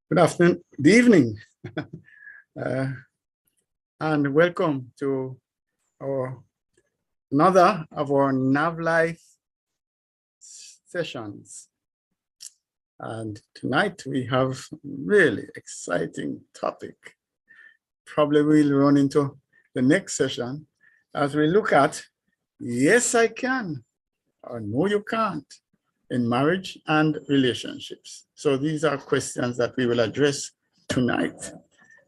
Good afternoon, good evening, and welcome to another of our NAV Life sessions. And tonight we have a really exciting topic. Probably we'll run into the next session as we look at yes, I can, or no, you can't, in marriage and relationships. So these are questions that we will address tonight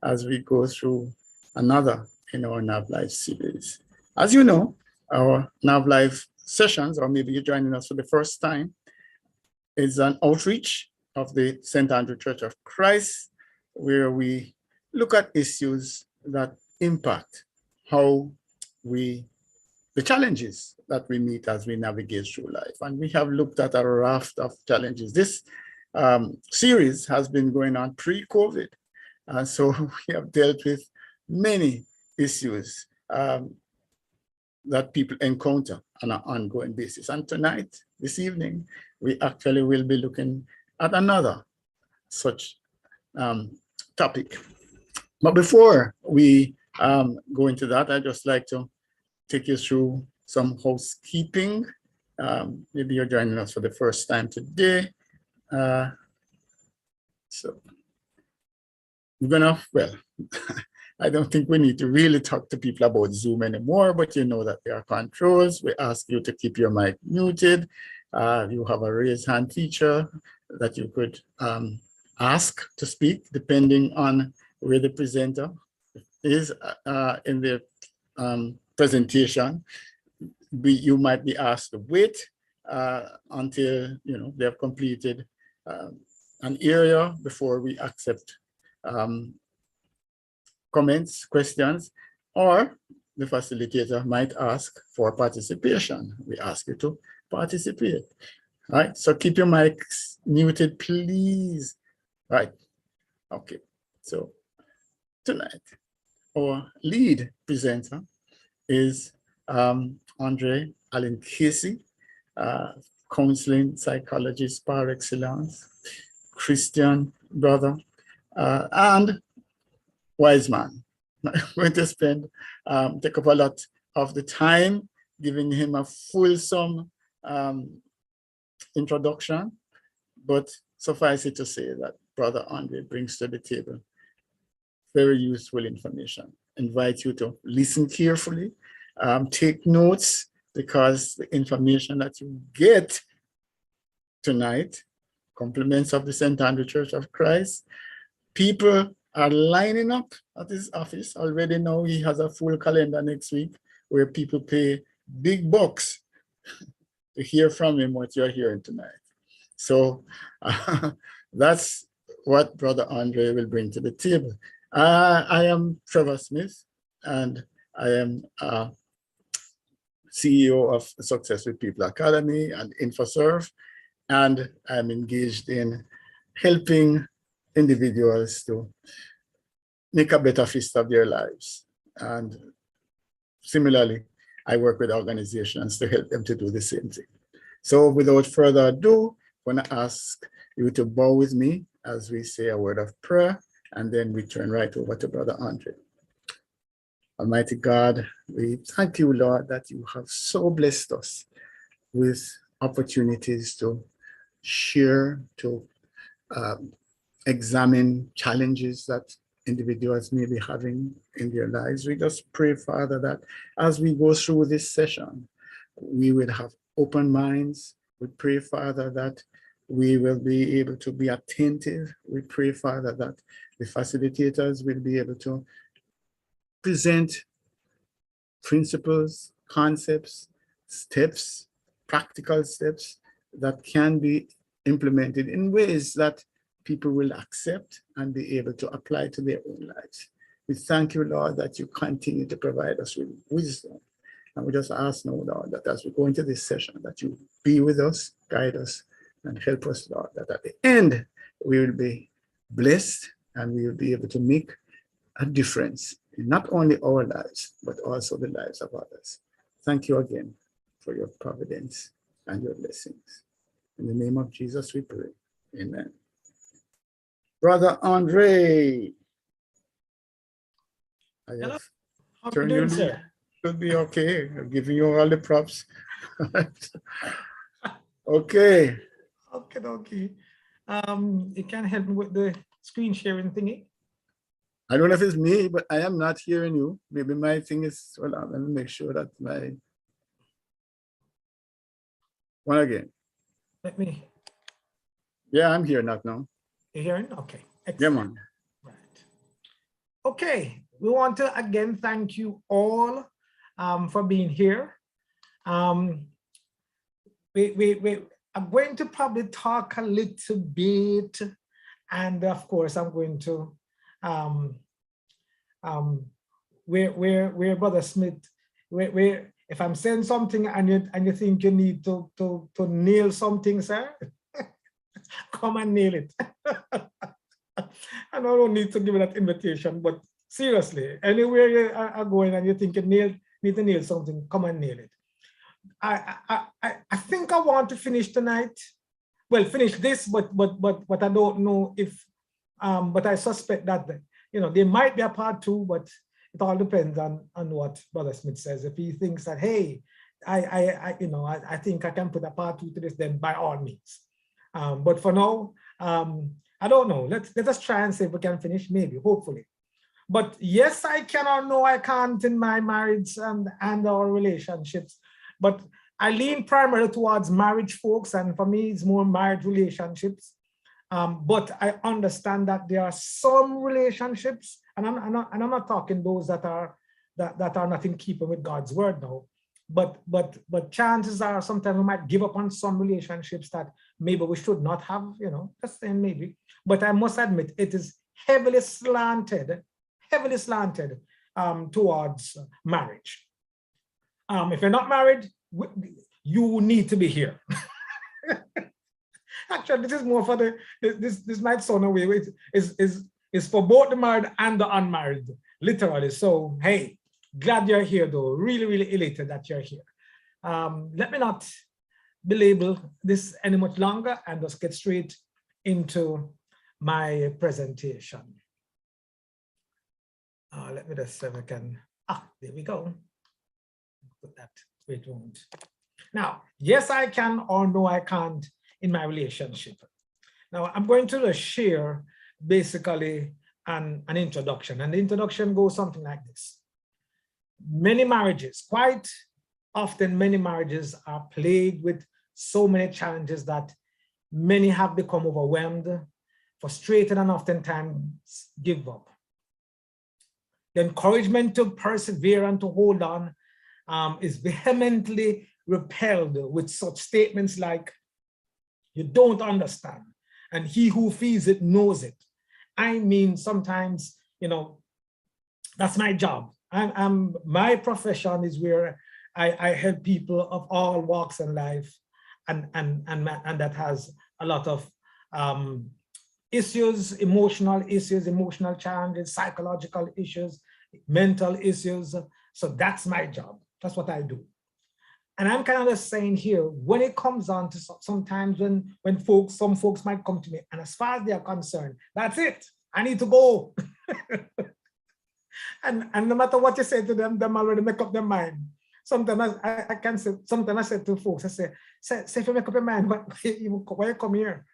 as we go through another in our NAV Life series. As you know, our NAV Life sessions, or maybe you're joining us for the first time, is an outreach of the St. Andrew Church of Christ, where we look at issues that impact how the challenges that we meet as we navigate through life. And we have looked at a raft of challenges. This series has been going on pre-COVID. And so we have dealt with many issues that people encounter on an ongoing basis. And tonight, this evening, we actually will be looking at another such topic. But before we go into that, I'd just like to take you through some housekeeping. Maybe you're joining us for the first time today. So we're gonna, well, I don't think we need to really talk to people about Zoom anymore, but you know that there are controls. We ask you to keep your mic muted. You have a raise hand feature that you could ask to speak depending on where the presenter is in the presentation. You might be asked to wait until they have completed an area before we accept comments, questions, or the facilitator might ask for participation. We ask you to participate. All right, so keep your mics muted, please. Right, okay, so tonight our lead presenter is Andre Allen Casey, counseling psychologist par excellence, Christian brother, and wise man. I'm going to spend, take up a lot of the time giving him a fulsome introduction, but suffice it to say that Brother Andre brings to the table very useful information. Invite you to listen carefully, take notes, because the information that you get tonight, compliments of the St. Andrew Church of Christ, people are lining up at his office already. Now he has a full calendar next week where people pay big bucks to hear from him what you're hearing tonight. So that's what Brother Andre will bring to the table. I am Trevor Smith, and I am CEO of Success with People Academy and InfoServe, and I'm engaged in helping individuals to make a better fist of their lives. And similarly, I work with organizations to help them to do the same thing. So without further ado, I'm going to ask you to bow with me as we say a word of prayer, and then we turn right over to Brother Andre. Almighty God, we thank you, Lord, that you have so blessed us with opportunities to share, to examine challenges that individuals may be having in their lives. We just pray, Father, that as we go through this session, we will have open minds. We pray, Father, that we will be able to be attentive. We pray, Father, that the facilitators will be able to present principles, concepts, steps, practical steps that can be implemented in ways that people will accept and be able to apply to their own lives. We thank you, Lord, that you continue to provide us with wisdom. And we just ask now, Lord, that as we go into this session, that you be with us, guide us, and help us, Lord, that at the end, we will be blessed and we will be able to make a difference in not only our lives, but also the lives of others. Thank you again for your providence and your blessings. In the name of Jesus, we pray. Amen. Brother Andre, I Hello, have how are you turned you doing, loose. sir? Should be okay. I'm giving you all the props. Okay. Okay, okay. You can help me with the screen sharing thingy. I don't know if it's me, but I am not hearing you. Maybe my thing is, well, let me make sure that my one again. Let me. Yeah, I'm here not now. You hearing? Okay, Yeah, excellent. man. Right. Okay, we want to again thank you all for being here. Um, we are going to probably talk a little bit, and of course, I'm going to um, where Brother Smith, where if I'm saying something and you think you need to nail something, sir, come and nail it. And I don't need to give you that invitation, but seriously, anywhere you are going and you think you need to nail something, come and nail it. I think I want to finish tonight. Well, finish this, but I don't know if but I suspect that there might be a part two, but it all depends on what Brother Smith says. If he thinks that, hey, I think I can put a part two to this, then by all means. But for now, I don't know. Let us try and see if we can finish, maybe, hopefully. But yes, I can or no, I can't in my marriage and our relationships. But I lean primarily towards marriage, folks, and for me, it's more marriage relationships. But I understand that there are some relationships, and I'm not talking those that are not in keeping with God's word now. But chances are sometimes we might give up on some relationships that maybe we should not have, just saying maybe. But I must admit, it is heavily slanted towards marriage. If you're not married, you need to be here. Actually, this is more for this might sound away. It is for both the married and the unmarried, literally. So hey, glad you're here though. Really, really elated that you're here. Let me not belabor this any much longer and just get straight into my presentation. Let me just see if I can. There we go. Put that where it won't. Now, yes, I can, or no, I can't in my relationship. Now, I'm going to share basically an introduction, and the introduction goes something like this. Many marriages, quite often, many marriages are plagued with so many challenges that many have become overwhelmed, frustrated, and oftentimes give up. The encouragement to persevere and to hold on is vehemently repelled with such statements like, you don't understand, and he who feels it knows it. I mean, sometimes, that's my job. My profession is where I help people of all walks in life, and that has a lot of issues, emotional challenges, psychological issues, mental issues. So that's my job. That's what I do. And I'm kind of just saying here, when it comes on to sometimes when some folks might come to me, and as far as they're concerned, that's it. I need to go. and no matter what you say to them already make up their mind. Sometimes I can say, sometimes I say to folks, I say if you make up your mind, why you come here?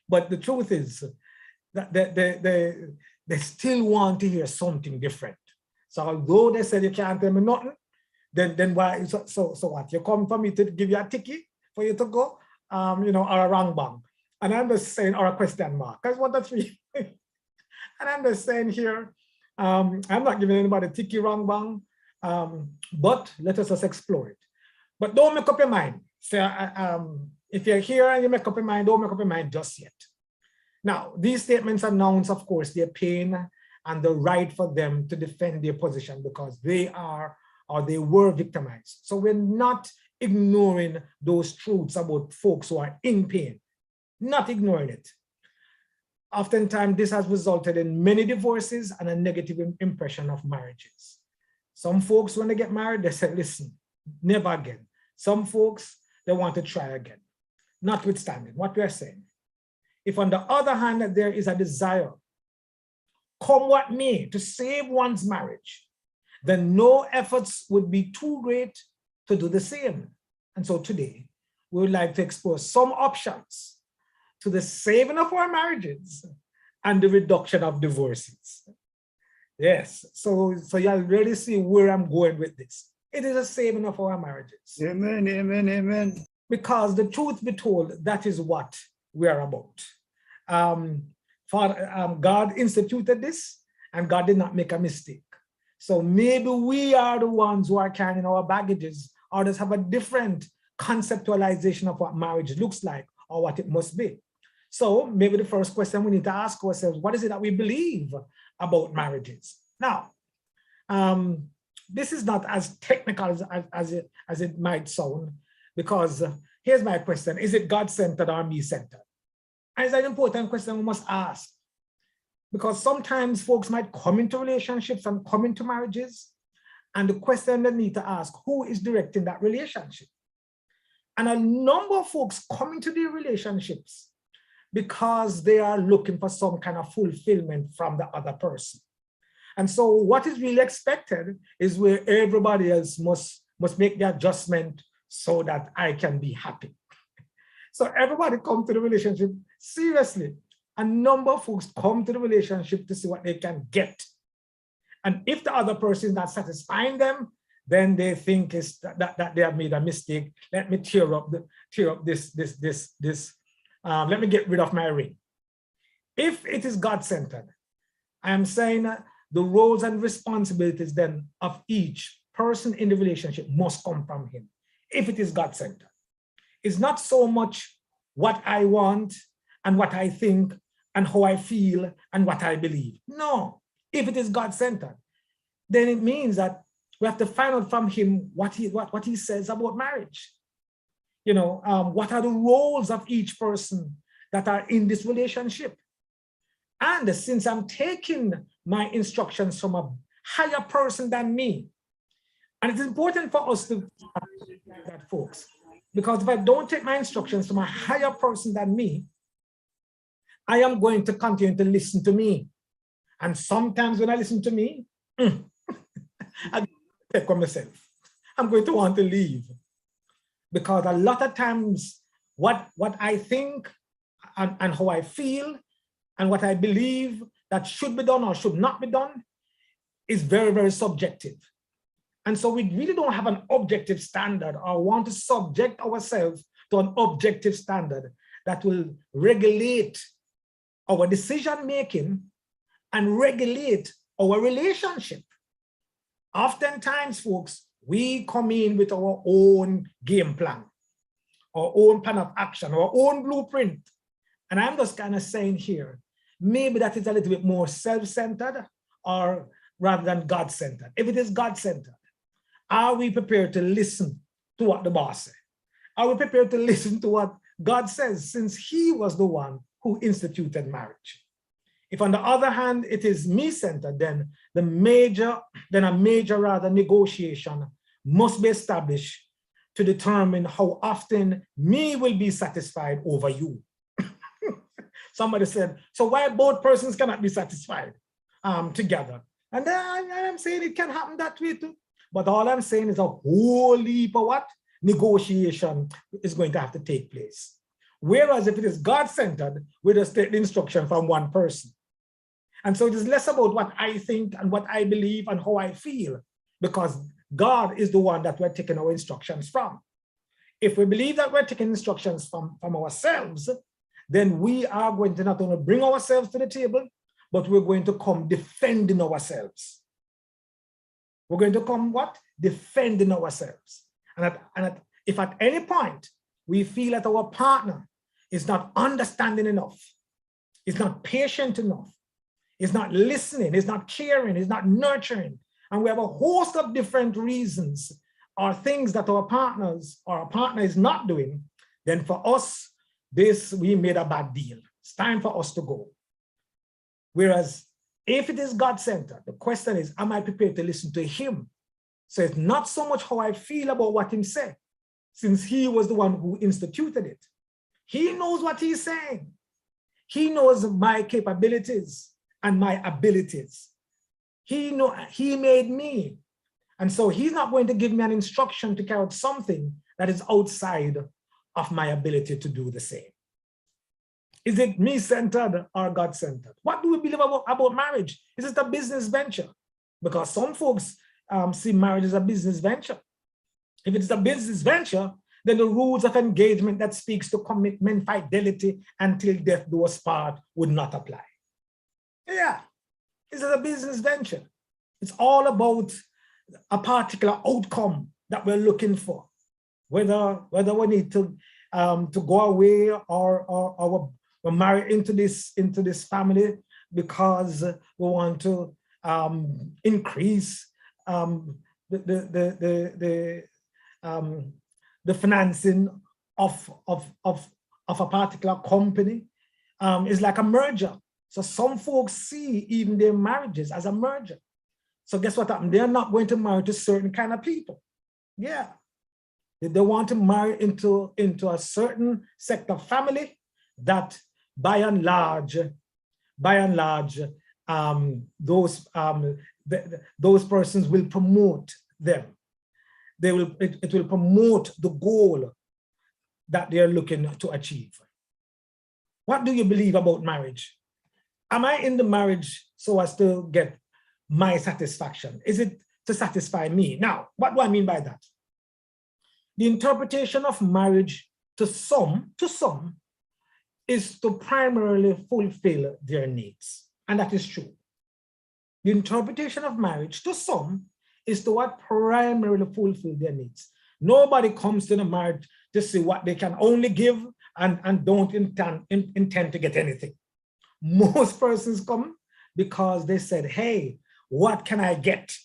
But the truth is that they still want to hear something different. So although they said you can't tell me nothing, then why? So what? You come for me to give you a ticket for you to go, or a wrong bang. And I'm just saying, or a question mark. That's what that's me. And I'm just saying here, I'm not giving anybody a ticket, wrong bang, but let us just explore it. But don't make up your mind. So if you're here and you make up your mind, don't make up your mind just yet. Now, these statements announce, of course, their pain and the right for them to defend their position because they are or they were victimized. So we're not ignoring those truths about folks who are in pain, not ignoring it. Oftentimes, this has resulted in many divorces and a negative impression of marriages. Some folks, when they get married, they say, listen, never again. Some folks, they want to try again, notwithstanding what we're saying. If on the other hand, that there is a desire, come what may, to save one's marriage, then no efforts would be too great to do the same. And so today, we would like to explore some options to the saving of our marriages and the reduction of divorces. Yes, so you already see where I'm going with this. It is a saving of our marriages. Amen, amen, amen. Because the truth be told, that is what we are about. God instituted this, and God did not make a mistake. So maybe we are the ones who are carrying our baggages, or just have a different conceptualization of what marriage looks like or what it must be. So maybe the first question we need to ask ourselves, what is it that we believe about marriages? Now, this is not as technical as it might sound, because here's my question: is it God-centered or me-centered? And it's an important question we must ask, because sometimes folks might come into relationships and come into marriages, and the question they need to ask, who is directing that relationship? And a number of folks come into their relationships because they are looking for some kind of fulfillment from the other person. And so what is really expected is where everybody else must make the adjustment so that I can be happy. So everybody come to the relationship seriously. A number of folks come to the relationship to see what they can get. And if the other person is not satisfying them, then they think is that they have made a mistake. Let me tear up this. Let me get rid of my ring. If it is God-centered, I am saying the roles and responsibilities then of each person in the relationship must come from him. If it is God-centered, it's not so much what I want and what I think and how I feel and what I believe. No, if it is God-centered, then it means that we have to find out from him what he says about marriage. You know, what are the roles of each person that are in this relationship? And since I'm taking my instructions from a higher person than me, and it's important for us to that, folks, because if I don't take my instructions from a higher person than me, I am going to continue to listen to me. And sometimes when I listen to me, I take on myself. I'm going to want to leave. Because a lot of times what I think and how I feel and what I believe that should be done or should not be done is very, very subjective. And so we really don't have an objective standard or want to subject ourselves to an objective standard that will regulate our decision-making and regulate our relationship. Oftentimes, folks, we come in with our own game plan, our own plan of action, our own blueprint. And I'm just kind of saying here, maybe that is a little bit more self-centered or rather than God-centered. If it is God-centered, are we prepared to listen to what the boss says? Are we prepared to listen to what God says, since he was the one who instituted marriage? If on the other hand, it is me-centered, then a major negotiation must be established to determine how often me will be satisfied over you. Somebody said, so why both persons cannot be satisfied together? And I'm saying it can happen that way too. But all I'm saying is a whole heap of what? Negotiation is going to have to take place. Whereas if it is God-centered, we just take the instruction from one person. And so it is less about what I think and what I believe and how I feel, because God is the one that we're taking our instructions from. If we believe that we're taking instructions from ourselves, then we are going to not only bring ourselves to the table, but we're going to come defending ourselves. We're going to come what? Defending ourselves. And if at any point we feel that our partner is not understanding enough, is not patient enough, is not listening, is not caring, is not nurturing, and we have a host of different reasons or things that our partner is not doing, then for us, we made a bad deal. It's time for us to go. Whereas if it is God-centered, the question is, am I prepared to listen to him? So it's not so much how I feel about what he said, since he was the one who instituted it. He knows what he's saying. He knows my capabilities and my abilities. He made me. And so he's not going to give me an instruction to carry out something that is outside of my ability to do the same. Is it me-centered or God-centered? What do we believe about marriage? Is it a business venture? Because some folks see marriage as a business venture. If it's a business venture, then the rules of engagement that speaks to commitment, fidelity, until death do us part would not apply. Yeah, this is a business venture. It's all about a particular outcome that we're looking for, whether we need to go away or we're married into this family because we want to increase the financing of a particular company. Is like a merger. So some folks see even their marriages as a merger. So guess what happened? They're not going to marry to certain kind of people. Yeah. They want to marry into a certain sector of family that by and large, those persons will promote them. It will promote the goal that they're looking to achieve. What do you believe about marriage? Am I in the marriage so as to get my satisfaction? Is it to satisfy me? Now, what do I mean by that? The interpretation of marriage to some is to primarily fulfill their needs. And that is true. The interpretation of marriage to some is to what primarily fulfill their needs. Nobody comes to the marriage to see what they can only give and don't intend to get anything. Most persons come because they said, hey, what can I get?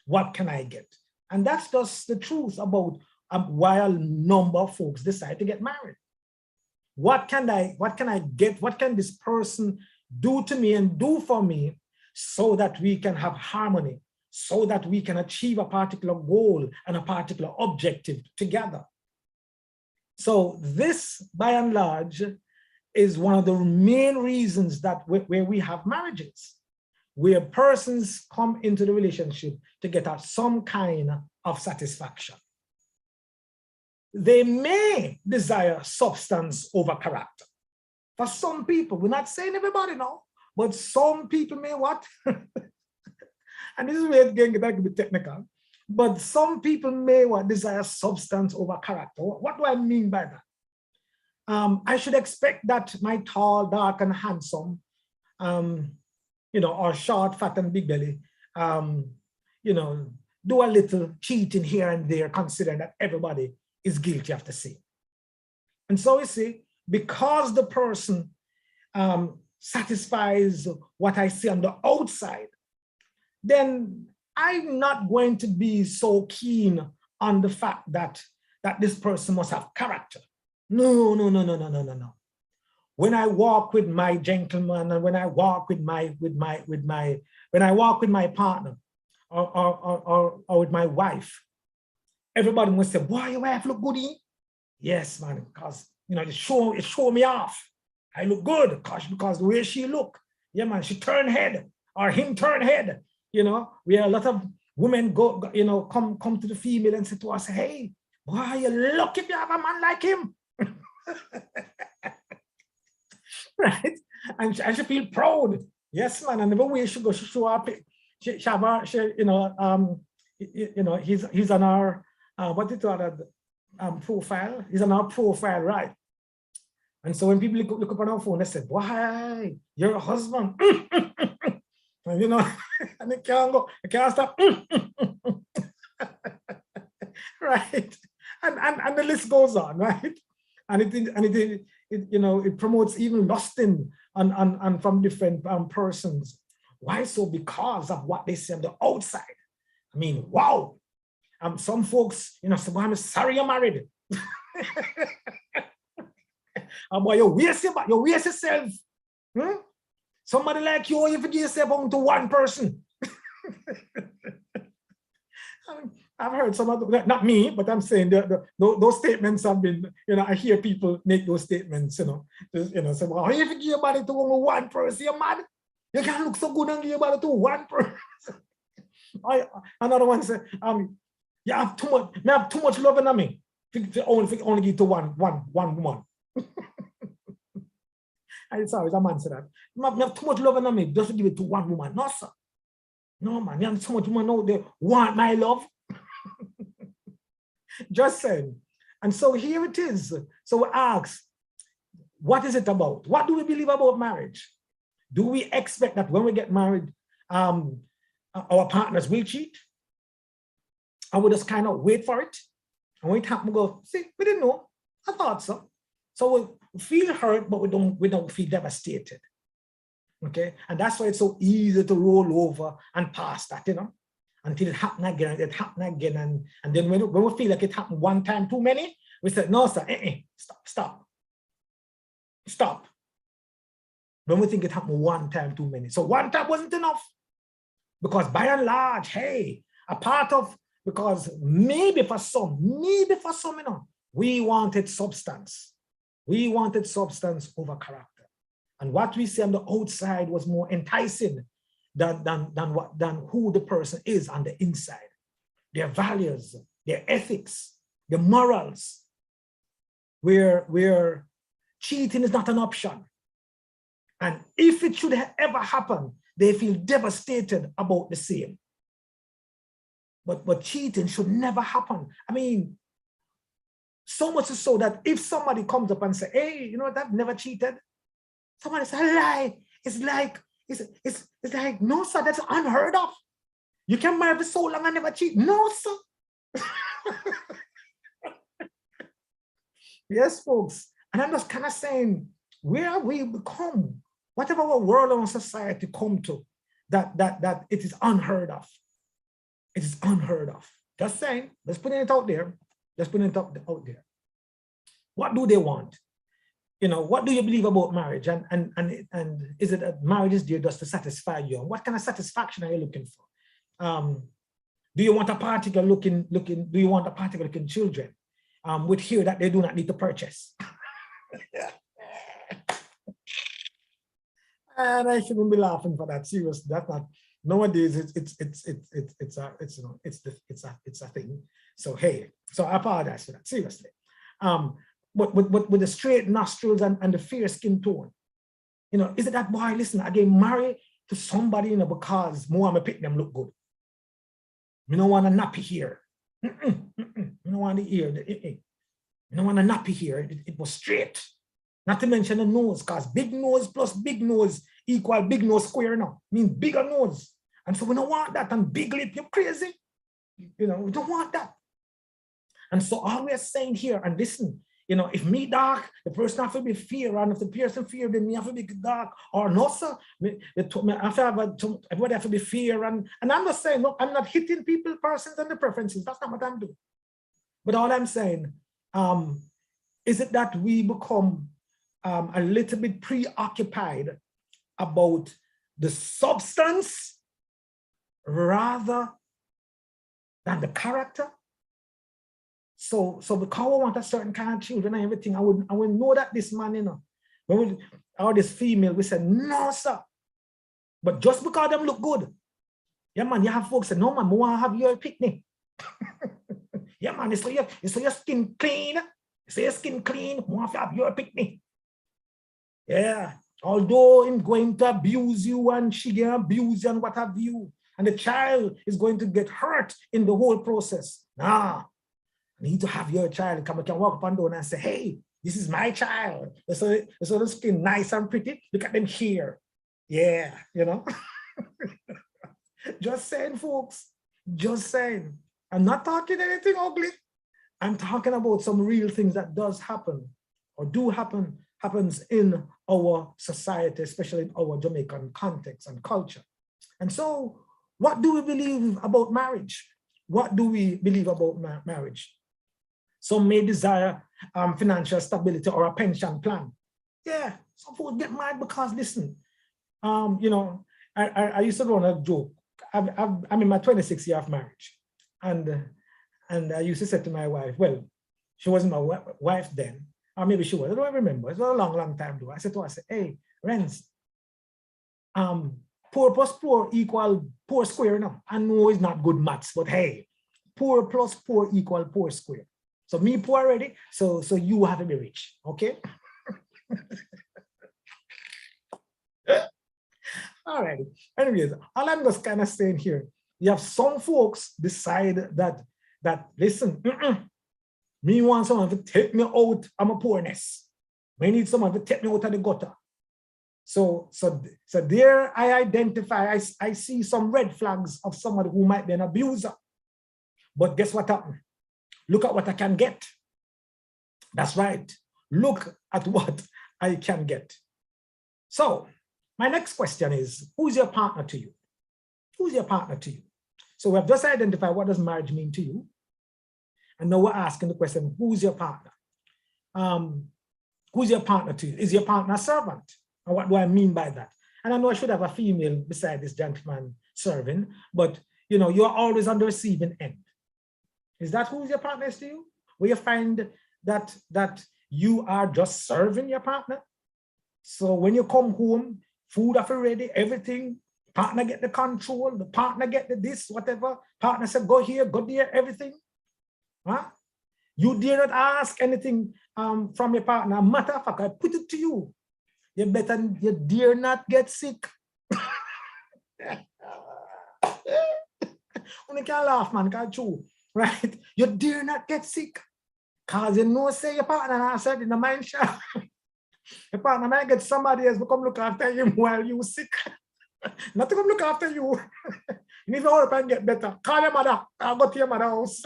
What can I get? And that's just the truth about why a number of folks decide to get married. What can I get? What can this person do to me and do for me so that we can have harmony, so that we can achieve a particular goal and a particular objective together? So this, by and large, is one of the main reasons that where we have marriages, where persons come into the relationship to get at some kind of satisfaction. They may desire substance over character. For some people, we're not saying everybody now, but some people may what? And this is where it's getting a bit technical, but some people may what? Desire substance over character. What do I mean by that? I should expect that my tall, dark, and handsome, or short, fat, and big belly, do a little cheating here and there, considering that everybody is guilty of the sin. And so you see, because the person satisfies what I see on the outside, then I'm not going to be so keen on the fact that this person must have character. No. When I walk with my gentleman and when I walk with my partner or with my wife, everybody must say, boy, your wife look good, eh? Yes, man, because it show me off. I look good because the way she look. Yeah, man, she turn head or him turn head. We have a lot of women come to the female and say to us, hey, boy, you lucky if you have a man like him. Right? And she feel proud. Yes, man, and the way she go, she show up, he's on our profile. He's on our profile, right? And so when people look up on our phone, they say, why, your husband. And and they can't stop. Right? And the list goes on, right? And it promotes even lusting and from different persons. Why so? Because of what they say on the outside. I mean, wow. Some folks, say, well, I'm sorry you're married. But you waste yourself. Somebody like you forgive yourself onto one person. I've heard some of the, not me, but I'm saying those statements have been, I hear people make those statements, say, well, if you give your body to only one person, you're mad. You can't look so good and give your body to one person. Another one said, you have too much love in me. Only give to one woman. And sorry, a man said that. You have too much love in me, just to give it to one woman. No, sir. No, man, you have so much women out there want my love. Just saying. And so here it is. So we ask, what is it about? What do we believe about marriage? Do we expect that when we get married, our partners will cheat? And we just kind of wait for it? And when it happens, we go, see, we didn't know. I thought so. So we feel hurt, but we don't feel devastated. Okay, and that's why it's so easy to roll over and pass that, until it happens again, and then when we feel like it happened one time too many, we say, no, sir, stop. When we think it happened one time too many. So one time wasn't enough, because by and large, hey, because maybe for some, we wanted substance. We wanted substance over character. And what we see on the outside was more enticing than who the person is on the inside. Their values, their ethics, their morals, where cheating is not an option. And if it should ever happen, they feel devastated about the same. But cheating should never happen. I mean, so much so that if somebody comes up and says, hey, you know what, I've never cheated. Somebody says, a lie. It's like, no, sir, that's unheard of. You can marry for so long and never cheat. No, sir. Yes, folks. And I'm just kind of saying, where have we become? Whatever our world and society come to, that it is unheard of. It is unheard of. Just saying, let's put it out there. Let's put it out there. What do they want? What do you believe about marriage? And is it that marriage is there just to satisfy you? And what kind of satisfaction are you looking for? Do you want a particular looking, do you want a particular looking children with hair that they do not need to purchase? And I shouldn't be laughing for that. Seriously, that's not, nowadays it's a thing. So hey, so I apologize for that, seriously. But with the straight nostrils and the fair skin tone, is it that boy, listen, I get married to somebody, because more I'm a pick them look good. You don't want a nappy hair. You don't want the ear. You don't want a nappy hair. It was straight. Not to mention the nose, because big nose plus big nose equal big nose square now. Means bigger nose. And so we don't want that. And big lip, you're crazy. We don't want that. And so all we are saying here, and listen, if me dark, the person have to be fair, and if the person fair, then me have to be dark, or no, sir. Everybody have to be fair, and I'm not saying, no, I'm not hitting people, persons, and the preferences. That's not what I'm doing. But all I'm saying, is it that we become a little bit preoccupied about the substance rather than the character? So because I want a certain kind of children and everything, I would know that this man, or this female, we say, no, sir. But just because them look good, yeah, man, you have folks say, no, man, I want to have your picnic. Yeah, man, so your skin clean. So your skin clean, I want to have your picnic. Yeah, although I'm going to abuse you and she can abuse you and what have you, and the child is going to get hurt in the whole process. Nah. I need to have your child come, can walk up and down and say, hey, this is my child. So the skin nice and pretty. Look at them here. Yeah, Just saying, folks. Just saying. I'm not talking anything ugly. I'm talking about some real things that does happen or happens in our society, especially in our Jamaican context and culture. And so what do we believe about marriage? What do we believe about marriage? Some may desire financial stability or a pension plan. Yeah, some folks get married because, listen, I used to run a joke. I'm in my 26th year of marriage. And I used to say to my wife, well, she wasn't my wife then, or maybe she was, I don't remember. It was a long, long time ago. I said to her, I said, hey, Renz, poor plus poor equal poor square. No, I know it's not good maths, but hey, poor plus poor equal poor square. So me poor already, so you have to be rich, okay? All right. Anyways, all I'm just kind of saying here, you have some folks decide that listen, me want someone to take me out of my poorness. I need someone to take me out of the gutter. So there I identify, I see some red flags of somebody who might be an abuser. But guess what happened? Look at what I can get. That's right. Look at what I can get. So my next question is, who's your partner to you? Who's your partner to you? So we have just identified what does marriage mean to you. And now we're asking the question, who's your partner? Who's your partner to you? Is your partner a servant? And what do I mean by that? And I know I should have a female beside this gentleman serving, but you know, you're always on the receiving end. Is that who's your partner is to you? Where you find that you are just serving your partner? So when you come home, food are ready, everything, partner get the control, the partner get the this, whatever, partner said, go here, go there, everything. Huh? You dare not ask anything from your partner. Matter of fact, I put it to you. You dare not get sick. Only can laugh, man, can't chew, right? You dare not get sick. Because you know, say your partner, and I said in the mind shop, your partner might get somebody else to come look after him while you sick. Not to come look after you. You need to hold up and get better. Call your mother. I'll go to your mother's house.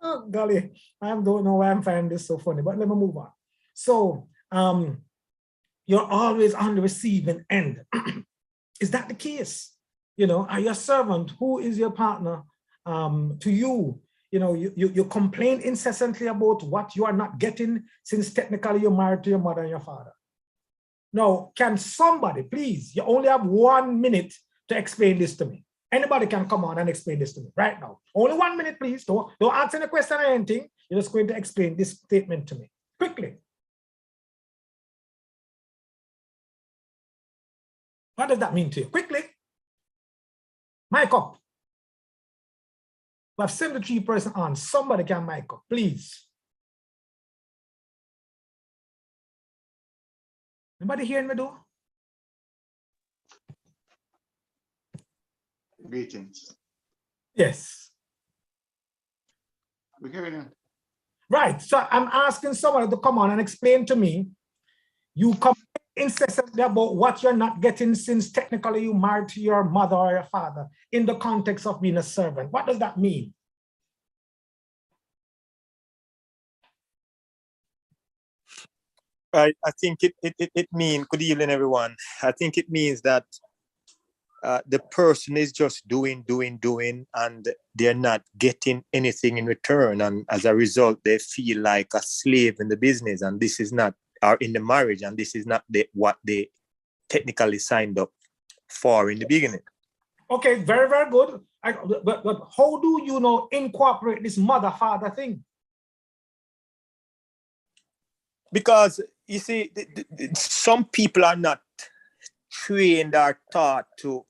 Oh, golly, I don't know why I'm finding this so funny, but let me move on. So, you're always on the receiving end. Is that the case? You know, are you a servant? Who is your partner to you? You know, you complain incessantly about what you are not getting since technically you're married to your mother and your father. Now, can somebody, please, you only have 1 minute to explain this to me. Anybody can come on and explain this to me right now. Only 1 minute, please. Don't answer the question or anything. You're just going to explain this statement to me quickly. What does that mean to you? Quickly. Mic up. We have 73 person on. Somebody can mic up, please. Anybody hearing me though? Greetings. Yes. We're hearing you. Right. So I'm asking somebody to come on and explain to me. You come incessantly about what you're not getting since technically you married to your mother or your father in the context of being a servant. What does that mean? I think it means, good evening, everyone. I think it means that the person is just doing, and they're not getting anything in return. And as a result, they feel like a slave in the business. And this is not, or in the marriage, and this is not what they technically signed up for in the beginning. Okay, very, very good. But how do you know incorporate this mother-father thing? Because you see, some people are not trained or taught to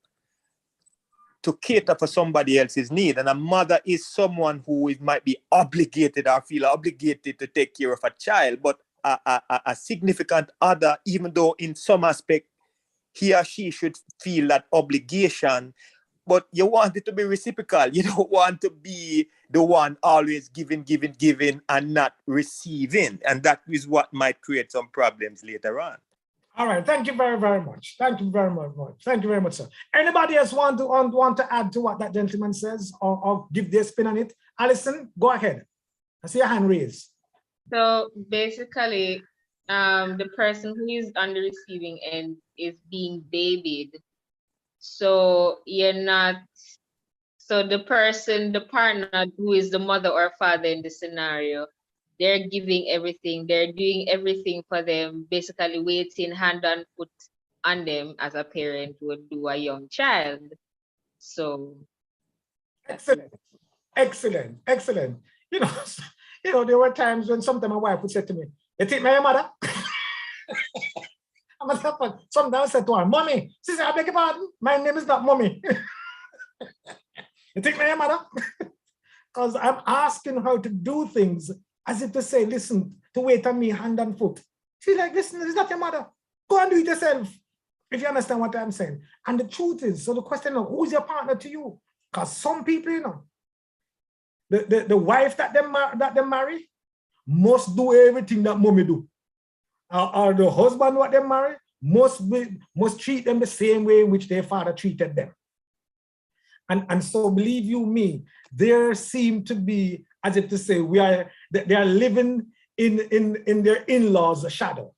cater for somebody else's need. And a mother is someone who might be obligated or feel obligated to take care of a child, but a significant other, even though in some aspect he or she should feel that obligation, but you want it to be reciprocal. You don't want to be the one always giving and not receiving. And that is what might create some problems later on. All right, thank you very, very much. Thank you very much. Thank you very much, sir. Anybody else want to add to what that gentleman says or give their spin on it? Alison, go ahead. I see your hand raised. So basically, the person who is on the receiving end is being babied. So you're not, so the partner who is the mother or father in the scenario, they're giving everything, they're doing everything for them, basically waiting hand and foot on them as a parent would do a young child. So Excellent, excellent, excellent. You know, there were times when sometimes my wife would say to me, "You think my mother?" Sometimes I said to her, "Mommy," she said, "I beg your pardon, my name is not Mommy." You think my mother? Because I'm asking her to do things as if to say, listen, to wait on me hand and foot. She's like, listen, it's not your mother. Go and do it yourself. If you understand what I'm saying. And the truth is, so the question of who's your partner to you? Because some people, the wife that they marry must do everything that mommy do. Or the husband what they marry must treat them the same way in which their father treated them. And so believe you me, there seem to be, as if to say, they are living in their in-laws' shadow.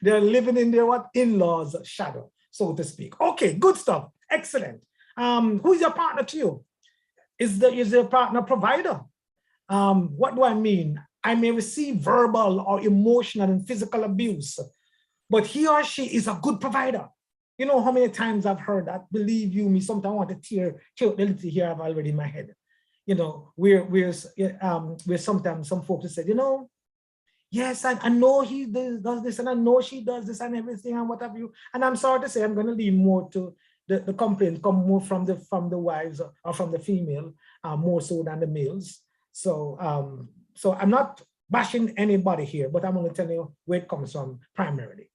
They're living in their what? In-laws' shadow, so to speak. Okay, good stuff. Excellent. Who's your partner to you? Is your partner provider? What do I mean? I may receive verbal or emotional and physical abuse, but he or she is a good provider. You know how many times I've heard that? Believe you me, sometimes I want to tear up the little hair I've already in my head. Where sometimes some folks said, yes, I know he does this, and I know she does this and everything and what have you. And I'm sorry to say, I'm going to lean more to the complaint come more from the wives or from the female, more so than the males. So I'm not bashing anybody here, but I'm going to tell you where it comes from primarily.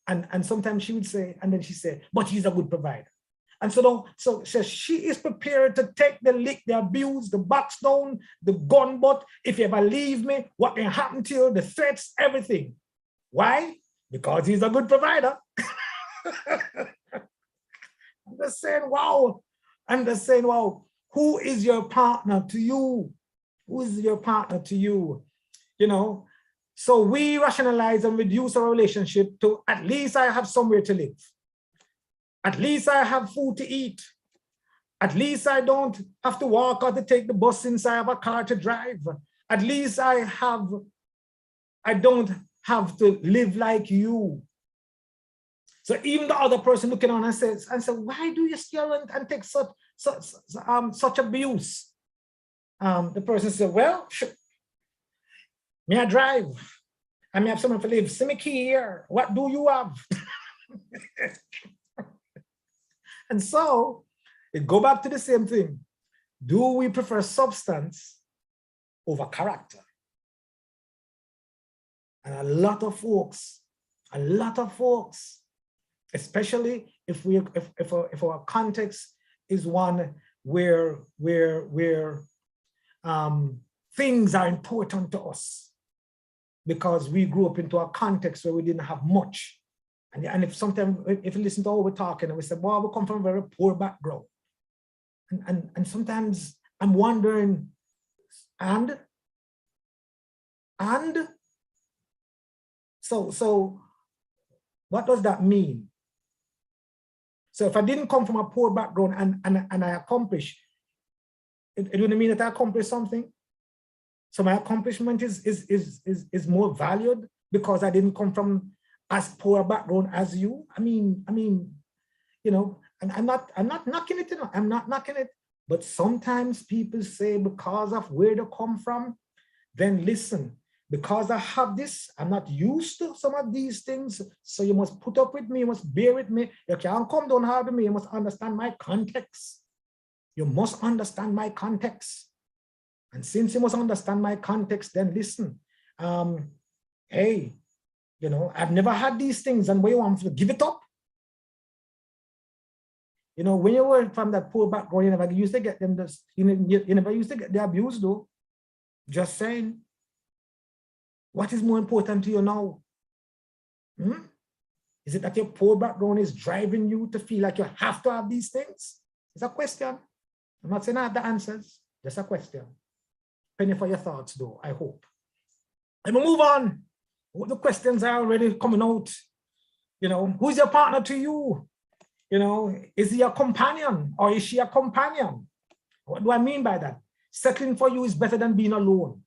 And sometimes she would say, and then she said, but he's a good provider. And so she is prepared to take the lick, the abuse, the box down, the gun butt. If you ever leave me, what can happen to you, the threats, everything. Why? Because he's a good provider. I'm just saying, wow. Who is your partner to you? Who is your partner to you? So we rationalize and reduce our relationship to at least I have somewhere to live. At least I have food to eat. At least I don't have to walk or to take the bus since I have a car to drive. At least I don't have to live like you. So even the other person looking on and says, why do you steal and take such abuse? The person said, well, may I drive? I may have someone to live. Send me key here. What do you have? And so it go back to the same thing. Do we prefer substance over character? And a lot of folks, especially if our context is one where things are important to us because we grew up into a context where we didn't have much. And if you listen to how we're talking, and we say, well, we come from a very poor background. And sometimes I'm wondering, and so what does that mean? So if I didn't come from a poor background and I accomplished, it wouldn't mean that I accomplished something. So my accomplishment is more valued because I didn't come from as poor a background as you. I mean, and I'm not knocking it, I'm not knocking it. But sometimes people say because of where they come from, then listen, because I have this, I'm not used to some of these things. So you must put up with me, you must bear with me. You can't come down hard with me, you must understand my context. You must understand my context. And since you must understand my context, then listen, hey, I've never had these things, and where you want to give it up? When you were from that poor background, you never used to get them this, you never used to get the abuse though. Just saying. What is more important to you now? Is it that your poor background is driving you to feel like you have to have these things? It's a question. I'm not saying I have the answers, just a question. Penny for your thoughts though, I hope. Let me move on. The questions are already coming out. Who's your partner to you? Is he a companion or is she a companion? What do I mean by that? Settling for you is better than being alone.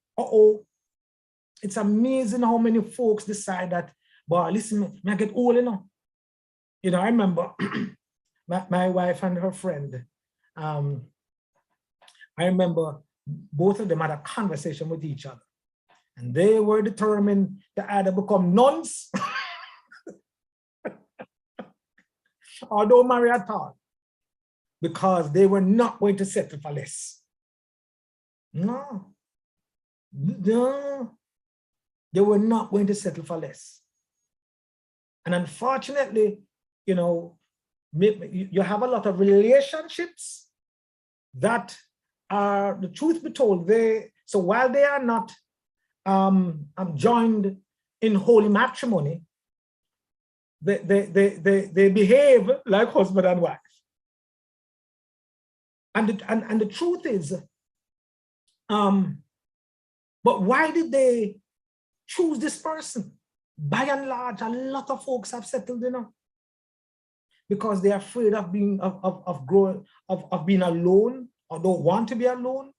It's amazing how many folks decide that, but listen, I get old, I remember my wife and her friend, I remember both of them had a conversation with each other. And they were determined to either become nuns or don't marry at all, because they were not going to settle for less. No, they were not going to settle for less. And unfortunately, you know, you have a lot of relationships that are, the truth be told, so while they are not joined in holy matrimony, they behave like husband and wife. And the truth is, but why did they choose this person? By and large, a lot of folks have settled, you know, because they're afraid of being being alone, or don't want to be alone.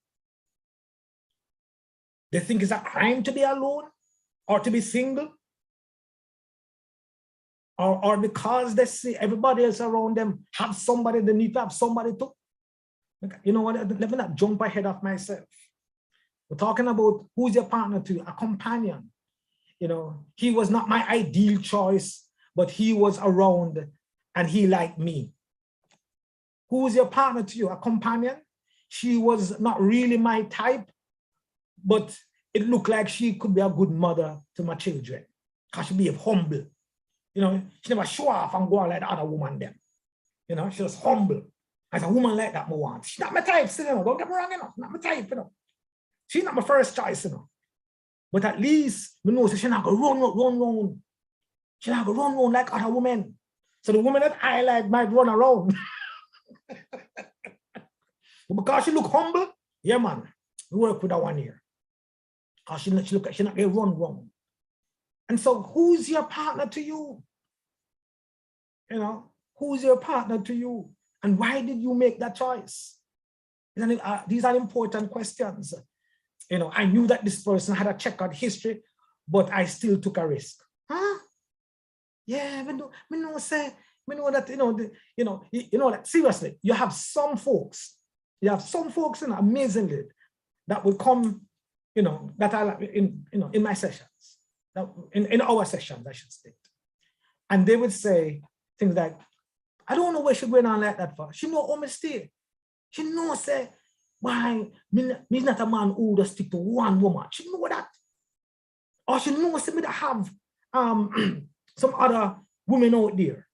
They think it's a crime to be alone or to be single, or because they see everybody else around them have somebody, they need to have somebody too. You know what? Let me not jump ahead of myself. We're talking about who's your partner to, a companion. You know, he was not my ideal choice, but he was around and he liked me. Who's your partner to you? A companion? She was not really my type, but it looked like she could be a good mother to my children, because she be humble. You know, she never show off and go on like the other woman then. You know, she was humble. As a woman like that, I want. She's not my type, you know. Don't get me wrong, you know. Not my type, you know. She's not my first choice, you know. But at least we know she's not gonna run. She's not gonna run like other women. So the woman that I like might run around. But because she look humble, yeah, man, we work with her 1 year. Because she not gonna run. And so who's your partner to you? You know, who's your partner to you? And why did you make that choice? These are important questions. You know, I knew that this person had a checkered history, but I still took a risk. Huh? Yeah, we know that, you know that seriously, you have some folks, amazingly, that will come, you know, that are in my sessions, that in our sessions, I should state. And they would say things like, I don't know where she's going on like that for. She know how me stay. She know, say, why, me not a man who just stick to one woman. She know that. Or she knows me to have some other women out there.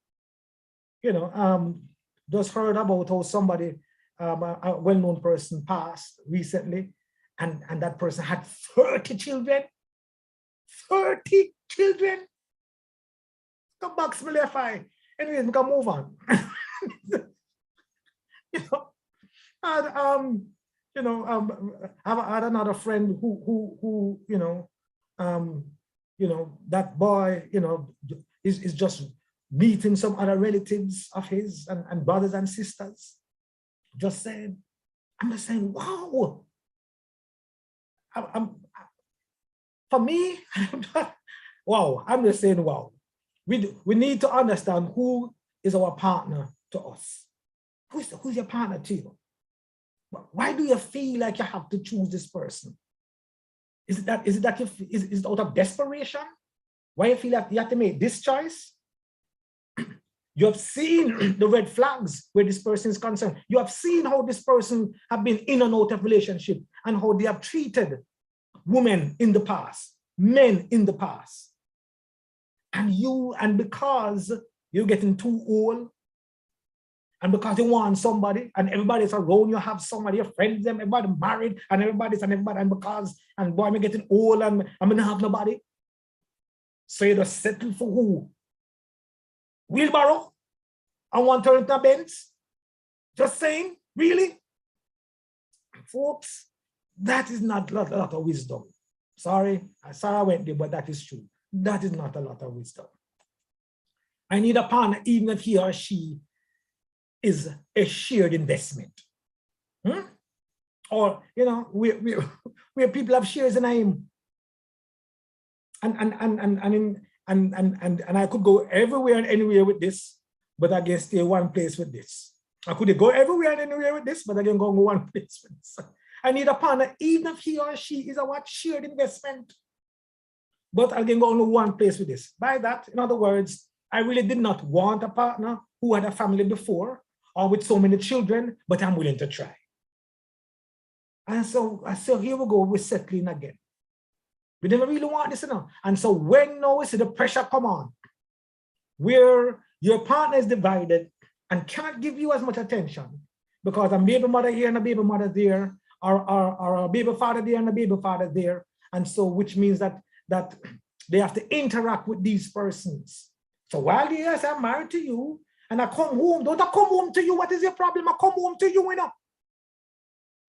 You know, just heard about how somebody, a well-known person passed recently, and that person had 30 children. 30 children. Come back, me left eye. Anyways, we can move on. You know, and I had another friend who that boy, is just meeting some other relatives of his and brothers and sisters. Just saying, I'm just saying, wow. For me, wow, I'm just saying, wow. We need to understand who is our partner to us. Who's your partner to you? Why do you feel like you have to choose this person? Is it out of desperation? Why you feel like you have to make this choice? You have seen the red flags where this person is concerned. You have seen how this person have been in and out of relationship and how they have treated women in the past, men in the past. And because you're getting too old, and because you want somebody, and everybody's around, you have somebody, your friends, them, everybody married, and everybody, and boy, I'm getting old, and I'm gonna have nobody. So you just settle for who? Wheelbarrow? I want to turn into a Benz? Just saying, really? Folks, that is not a lot of wisdom. Sorry I went there, but that is true. That is not a lot of wisdom. I need a partner, even if he or she is a shared investment. Or, where people have shares in him. And I could go everywhere and anywhere with this, but I can stay one place with this. I could go everywhere and anywhere with this, but I can go one place with this. I need a partner, even if he or she is a what shared investment. But I can go only one place with this. By that, in other words, I really did not want a partner who had a family before or with so many children, but I'm willing to try. And so here we go, we're settling again. We never really want this, you know. And so when now we see the pressure come on, where your partner is divided and can't give you as much attention because a baby mother here and a baby mother there, or a baby father there and a baby father there. And so which means that they have to interact with these persons. So while yes, I'm married to you and I come home, don't I come home to you? What is your problem? I come home to you, you know.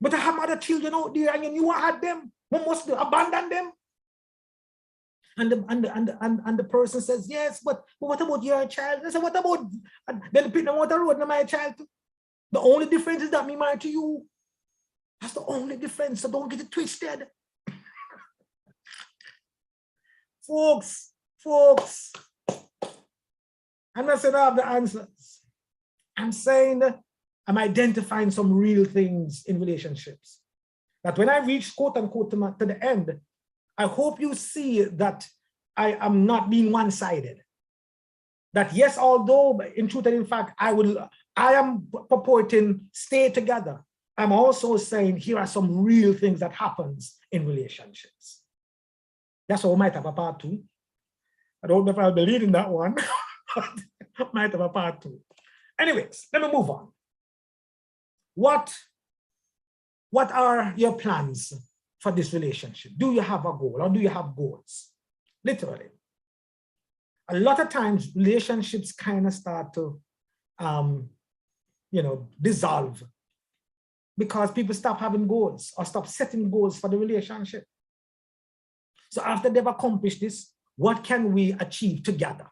But I have other children out there and you had them. We must abandon them. And the person says, yes, but what about your child? I said, what about, then the people want the road, not my child. The only difference is that me married to you. That's the only difference, so don't get it twisted. Folks, I'm not saying I have the answers. I'm saying that I'm identifying some real things in relationships. That when I reach quote unquote to the end, I hope you see that I am not being one-sided. That yes, although in truth and in fact, I am purporting stay together. I'm also saying here are some real things that happens in relationships. That's why we might have a part 2. I don't know if I'll be leading that one, but might have a part 2. Anyways, let me move on. What are your plans for this relationship? Do you have a goal or do you have goals? Literally. A lot of times relationships kind of start to, dissolve because people stop having goals or stop setting goals for the relationship. So after they've accomplished this, what can we achieve together?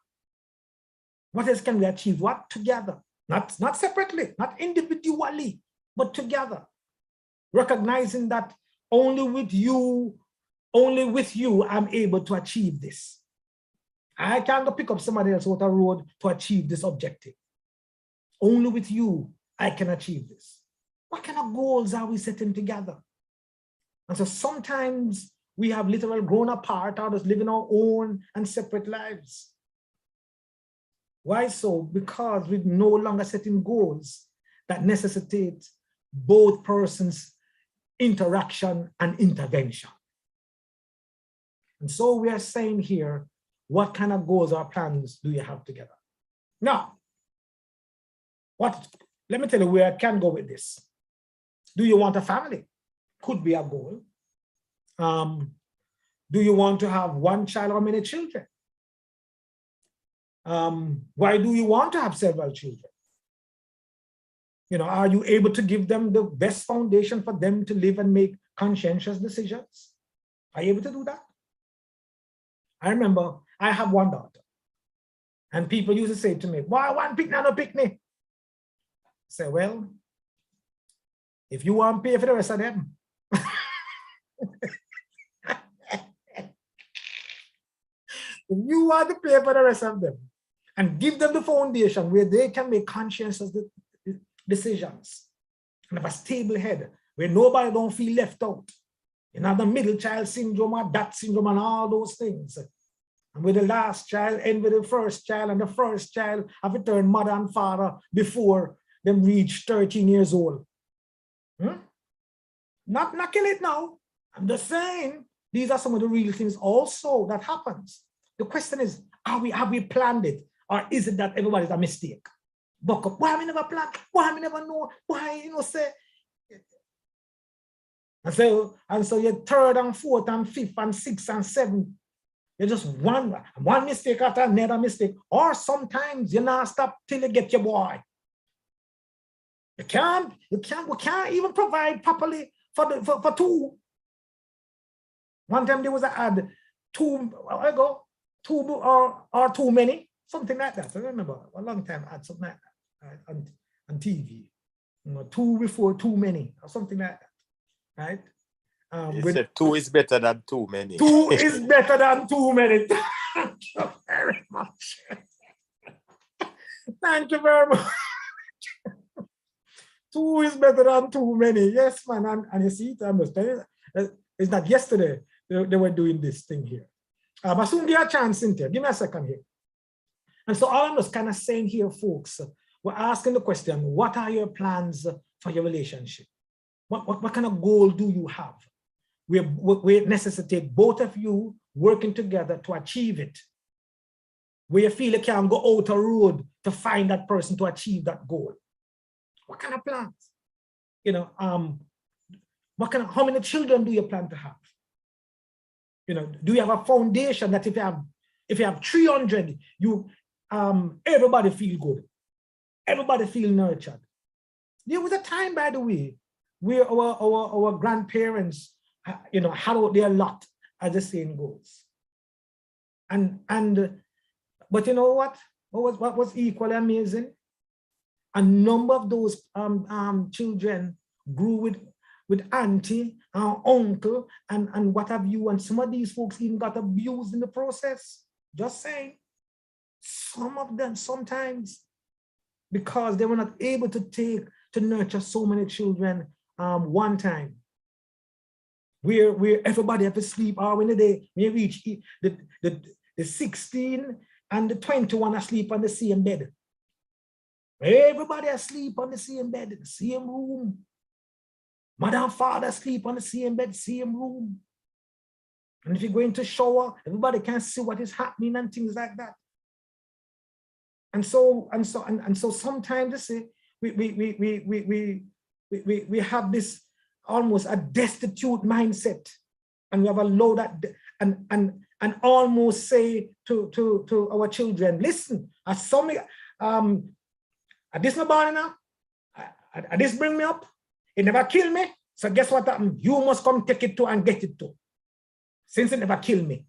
What else can we achieve? What together? Not separately, not individually, but together. Recognizing that only with you, I'm able to achieve this. I can't go pick up somebody else with a road to achieve this objective. Only with you, I can achieve this. What kind of goals are we setting together? And so sometimes we have literally grown apart or just living our own and separate lives. Why so? Because we're no longer setting goals that necessitate both persons' interaction and intervention. And so we are saying here, what kind of goals or plans do you have together? Now, let me tell you where I can go with this. Do you want a family? Could be a goal. Do you want to have one child or many children? Why do you want to have several children? Are you able to give them the best foundation for them to live and make conscientious decisions? Are you able to do that? I remember I have one daughter, and people used to say to me, why one picnic, no picnic? I say, well, if you want to pay for the rest of them, if you want to pay for the rest of them and give them the foundation where they can make conscientious decisions and have a stable head where nobody don't feel left out. The middle child syndrome or that syndrome and all those things. And with the last child end with the first child, and the first child have to turn mother and father before them reach 13 years old. Not knocking it now. I'm just saying these are some of the real things also that happens. The question is, have we planned it, or is it that everybody's a mistake? Buck up. Why have we never planned? Why have we never know? Why say? And so your third and fourth and fifth and sixth and seventh, you're just one mistake after another mistake. Or sometimes you not stop till you get your boy. We can't even provide properly for two. One time there was an ad, two or too many, something like that. I remember a long time ad, something like that, right? on TV. Two before too many, or something like that. Right? You said 2 is better than too many. 2 is better than too many. Thank you very much. Thank you very much. Two is better than too many. Yes, man. And you see it, I'm just telling you, it's not yesterday they were doing this thing here. But soon give a chance, Cynthia. Give me a second here. And so all I'm just kind of saying here, folks, we're asking the question, what are your plans for your relationship? What kind of goal do you have? We necessitate both of you working together to achieve it. Where you feel you can go out a road to find that person to achieve that goal. What kind of plans? You know, how many children do you plan to have? You know, do you have a foundation that if you have 300, everybody feel good, everybody feel nurtured? There was a time, by the way, where our grandparents, you know, had out their lot, as the saying goes. But you know what? What was equally amazing? A number of those children grew with auntie, uncle, and what have you, and some of these folks even got abused in the process. Just saying. Some of them sometimes, because they were not able to nurture so many children one time. Where everybody have to sleep, or when they reach the 16 and the 21 asleep on the same bed. Everybody asleep on the same bed, in the same room. Mother and father sleep on the same bed, same room. And if you go into shower, everybody can see what is happening and things like that. And so sometimes we have this almost a destitute mindset, and we have allowed that and almost say to our children, listen, this my body now, this bring me up, it never kill me, so guess what happened? You must come take it to and get it to. Since it never kill me.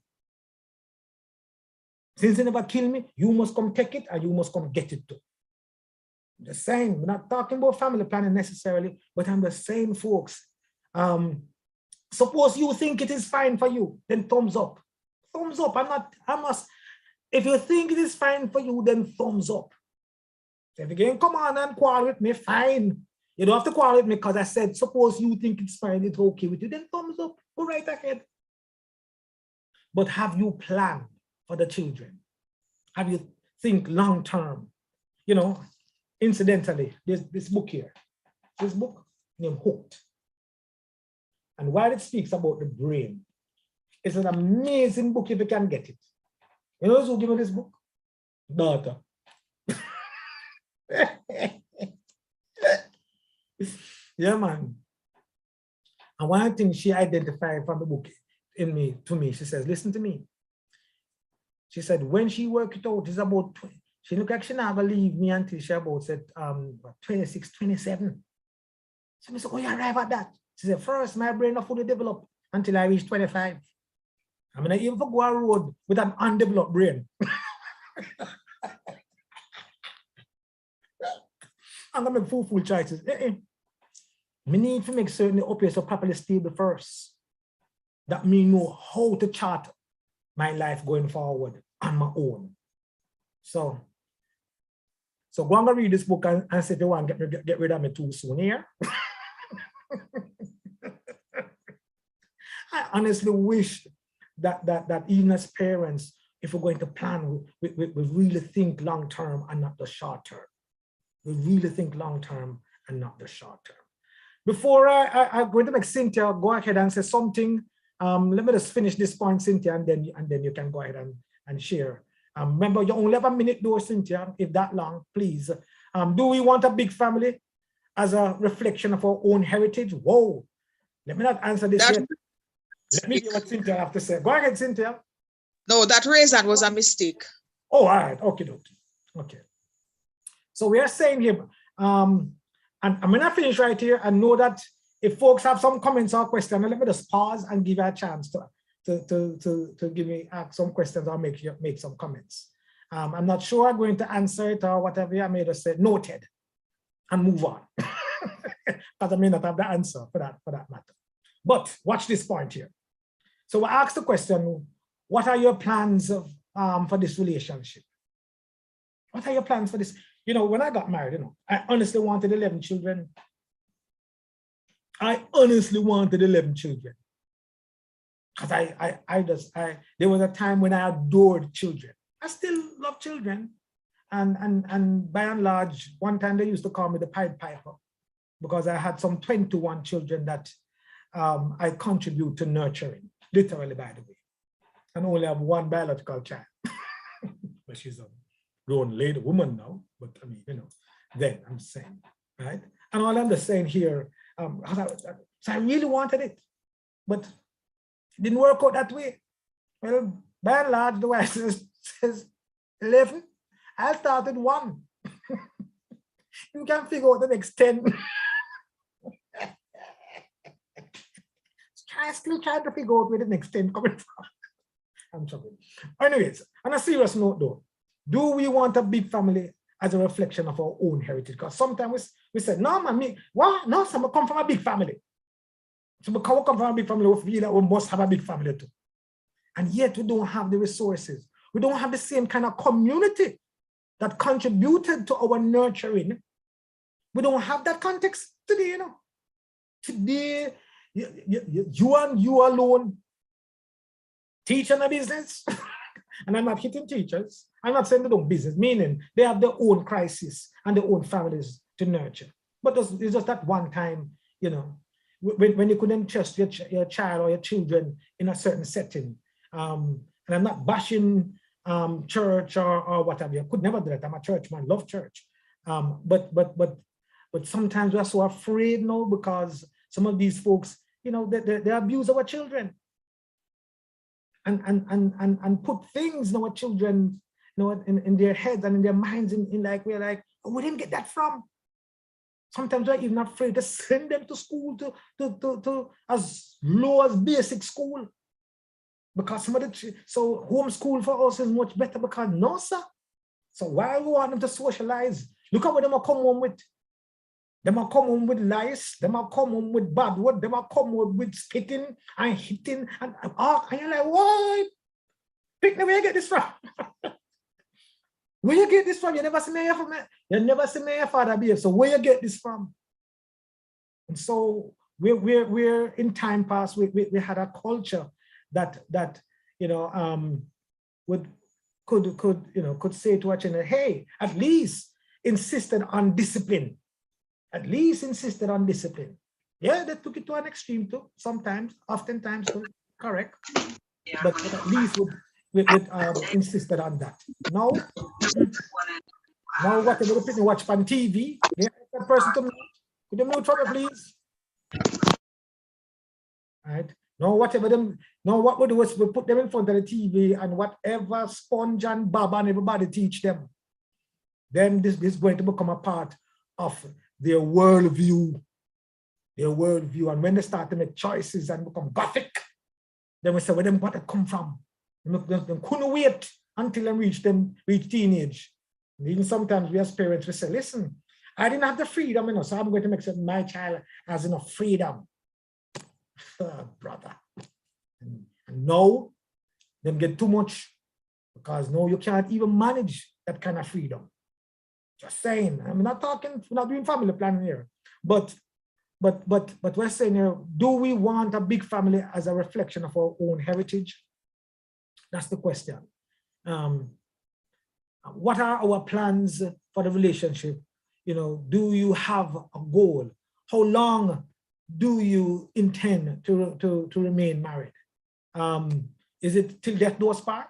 Since it never kill me, you must come take it and you must come get it too. I'm just saying, we're not talking about family planning necessarily, but I'm just saying, folks, suppose you think it is fine for you, then thumbs up. Thumbs up. If you think it is fine for you, then thumbs up. So if you can come on and quarrel with me, fine. You don't have to quarrel with me because I said, suppose you think it's fine, it's okay with you, then thumbs up. Go right ahead. But have you planned for the children? Have you think long term? You know, incidentally, there's this book here. This book named Hooked. And while it speaks about the brain, it's an amazing book if you can get it. You know who gave me this book? Daughter. Yeah, man. And one thing she identified from the book to me, she says, listen to me. She said, when she worked it out, it's about 20. She looked like she never leave me until she about said 26, 27. So I said, oh, you arrive at that? She said, first, my brain not fully developed until I reach 25. I'm gonna even go a road with an undeveloped brain. I'm gonna make fool choices. Me need to make certain the OPS are properly stable first. That me know how to chart my life going forward on my own. So go and read this book and say if you want to get rid of me too soon here. I honestly wish that even as parents, if we're going to plan, we really think long term and not the short term. We really think long term and not the short term. Before I'm going to make Cynthia go ahead and say something. Let me just finish this point, Cynthia, and then you can go ahead and share. Remember, you only have a minute though, Cynthia, if that long, please. Do we want a big family as a reflection of our own heritage? Whoa, let me not answer this yet. Let me hear what Cynthia have to say. Go ahead, Cynthia. No, that reason was a mistake. Oh, all right, okay. So we are saying here, and I'm gonna finish right here and know that if folks have some comments or questions, let me just pause and give you a chance to give me some questions or make some comments. I'm not sure I'm going to answer it or whatever. I may just say noted and move on, because I may not have the answer for that matter. But watch this point here. So we asked the question, what are your plans for this relationship? What are your plans for this? You know, when I got married, you know, I honestly wanted 11 children. I honestly wanted 11 children. Because there was a time when I adored children. I still love children. And by and large, one time they used to call me the Pied Piper because I had some 21 children that I contribute to nurturing, literally, by the way. And only have one biological child. But she's a grown lady woman now. But I mean, you know, then I'm saying, right? And all I'm just saying here, so I really wanted it, but it didn't work out that way. Well, by and large, the wife says 11. I started 1. You can figure out the next 10. I still trying to figure out where the next 10 coming from. I'm joking. Anyways, on a serious note though, do we want a big family as a reflection of our own heritage? Because sometimes we say, no, man, no, some come from a big family. So because we come from a big family, we feel that we must have a big family too. And yet we don't have the resources. We don't have the same kind of community that contributed to our nurturing. We don't have that context today, you know. Today, you and you alone teaching a business. And I'm not hitting teachers. I'm not saying they don't business, meaning they have their own crisis and their own families to nurture. But it's just that one time, you know, when you couldn't trust your child or your children in a certain setting. And I'm not bashing church or whatever. I could never do that. I'm a church man, love church. But sometimes we're so afraid now because some of these folks, you know, they abuse our children and put things in our children, you know, in their heads and in their minds, in like, we're like, oh, we didn't get that from. Sometimes we're even afraid to send them to school to as low as basic school. Because so homeschool for us is much better because no, sir. So why we want them to socialize? Look at what they might come home with. They might come home with lies. They might come home with bad word. They might come home with spitting and hitting and you're like, what? Pick where you get this from? Where you get this from? You never see me from me. You never see me your father behave. So where you get this from? And so we're in time past. We had a culture that you know could say to our children, hey, at least insisted on discipline. At least insisted on discipline. Yeah, they took it to an extreme too. Sometimes, oftentimes too. Correct. But at least would insisted on that. Now whatever the people watch on TV, they that person to mute. Could you mute for me, please? Right. Now whatever them. Now what we do is we put them in front of the TV and whatever Sponge and Bob and everybody teach them, then this is going to become a part of their worldview. And when they start to make choices and become gothic, then we say, where them got to come from? Them couldn't wait until they reach teenage. And even sometimes we as parents, we say, listen, I didn't have the freedom, you know, so I'm going to make sure my child has enough freedom. Brother. And now, them get too much because now you can't even manage that kind of freedom. Just saying, I'm not talking, we're not doing family planning here, but we're saying here, do we want a big family as a reflection of our own heritage? That's the question. What are our plans for the relationship? You know, do you have a goal? How long do you intend to remain married? Is it till death do us part?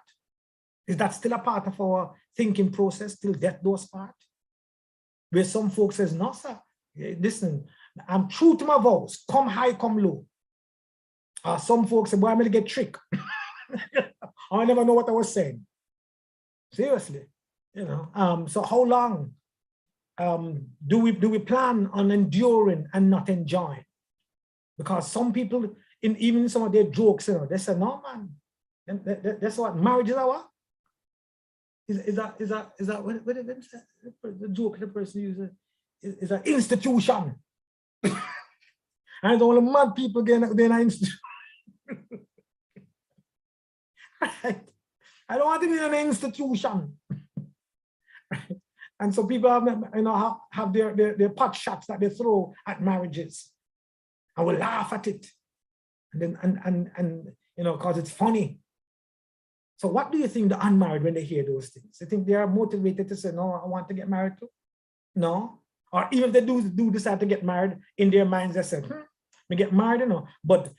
Is that still a part of our thinking process, till death do us part? Where some folks says, no, sir, listen, I'm true to my vows, come high, come low. Some folks say, boy, I'm gonna get tricked. I never know what I was saying. Seriously, you know. So how long do we plan on enduring and not enjoying? Because some people, even some of their jokes, you know, they say, no, man, that's what marriage is our. Is that what the joke the person uses is an institution. And only mad people get an institution. Right? I don't want to be in an institution. Right? And so people have their pot shots that they throw at marriages, and will laugh at it, and then because it's funny. So what do you think the unmarried, when they hear those things? They think they are motivated to say, no, I want to get married too? No. Or even if they do decide to get married, in their minds they say, we get married, but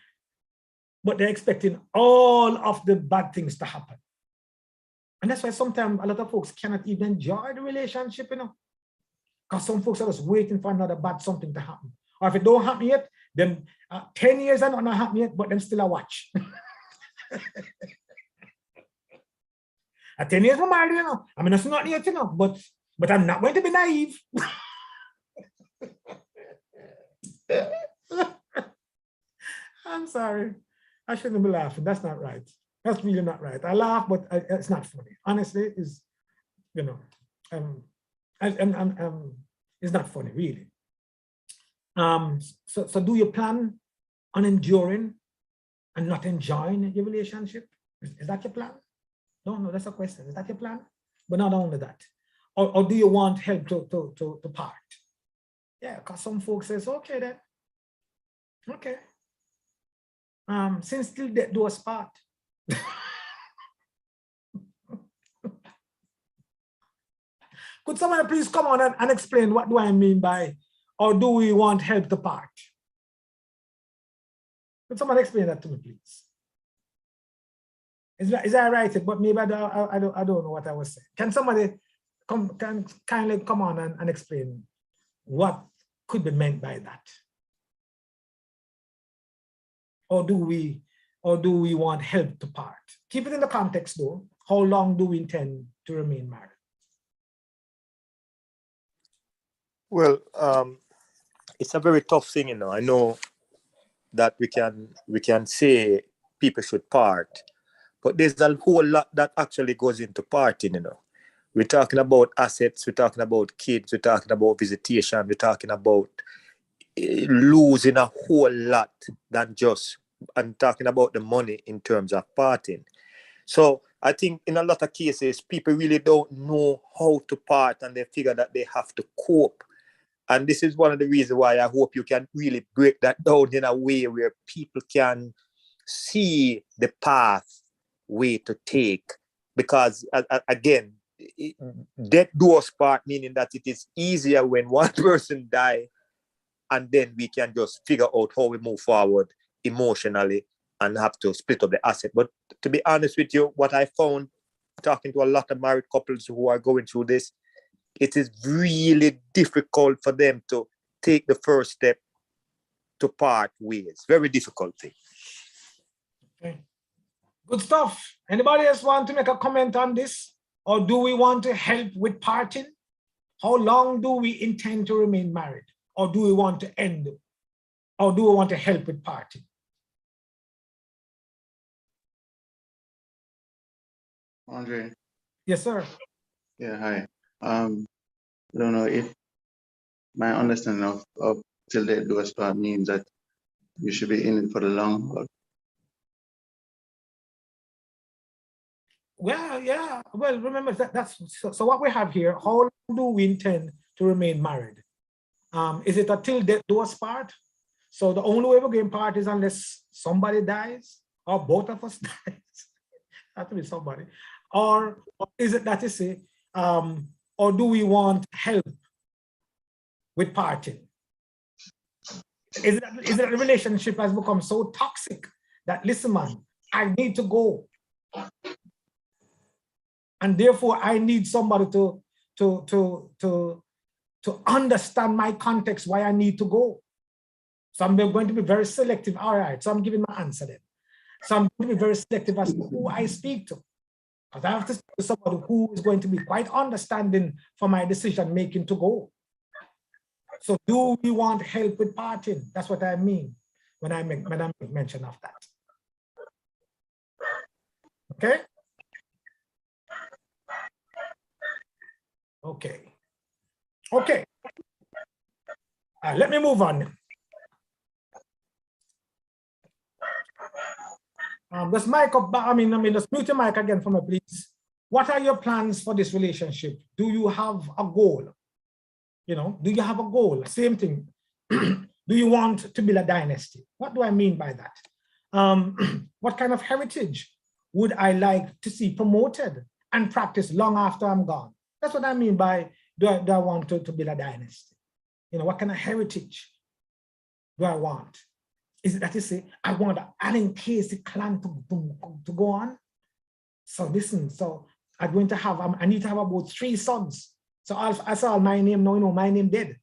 they're expecting all of the bad things to happen. And that's why sometimes a lot of folks cannot even enjoy the relationship, because some folks are just waiting for another bad something to happen. Or if it don't happen yet, then 10 years and not happen yet, but them still a watch. At 10 years I'm married, I mean, it's not yet, but I'm not going to be naive. I'm sorry. I shouldn't be laughing. That's not right. That's really not right. I laugh, but it's not funny. Honestly, it's not funny, really. So do you plan on enduring and not enjoying your relationship? Is that your plan? No, that's a question. Is that your plan? But not only that. Or do you want help to part? Yeah, because some folks says, okay then. Okay. Since till death do us part. Could someone please come on and explain what do I mean by, or do we want help to part? Could someone explain that to me, please? Is that right? But maybe I don't know what I was saying. Can somebody kindly come on and explain what could be meant by that? Or do we want help to part? Keep it in the context though. How long do we intend to remain married? Well, it's a very tough thing, I know that we can say people should part, but there's a whole lot that actually goes into parting, We're talking about assets, we're talking about kids, we're talking about visitation, we're talking about losing a whole lot than just, and talking about the money in terms of parting. So I think in a lot of cases, people really don't know how to part, and they figure that they have to cope. And this is one of the reasons why I hope you can really break that down in a way where people can see the pathway to take. Because again, death do us part, meaning that it is easier when one person dies, and then we can just figure out how we move forward emotionally and have to split up the asset. But to be honest with you, what I found talking to a lot of married couples who are going through this, it is really difficult for them to take the first step to part ways. Very difficult thing. Okay. Good stuff. Anybody else want to make a comment on this? Or do we want to help with parting? How long do we intend to remain married? Or do we want to end? Or do we want to help with parting? Andre. Yes, sir. Yeah, hi. I don't know if my understanding of till death do us part means that you should be in it for the long haul. Well, yeah. Well, remember that's so what we have here. How long do we intend to remain married? Is it a till death do us part? So the only way we're going to part is unless somebody dies or both of us dies. Have to be somebody. Or is it that you say, or do we want help with parting? Is it that the relationship has become so toxic that, listen, man, I need to go. And therefore I need somebody to understand my context, why I need to go. So I'm going to be very selective. All right, so I'm giving my answer then. So I'm going to be very selective as to who I speak to. Because I have to speak to somebody who is going to be quite understanding for my decision making to go. So do we want help with parting? That's what I mean when I make mention of that. Okay? Okay. Okay. Let me move on. Let's mic up. Let's mute your mic again for me, please. what are your plans for this relationship? Do you have a goal? You know, do you have a goal? Same thing. Do you want to build a dynasty? What do I mean by that? What kind of heritage would I like to see promoted and practiced long after I'm gone? That's what I mean by do I want to build a dynasty? You know, what kind of heritage do I want? Is it that you say, I want an Allen Casey clan to go on? So listen, so I'm going to have, I need to have about 3 sons. So I saw my name, no, you know, my name dead.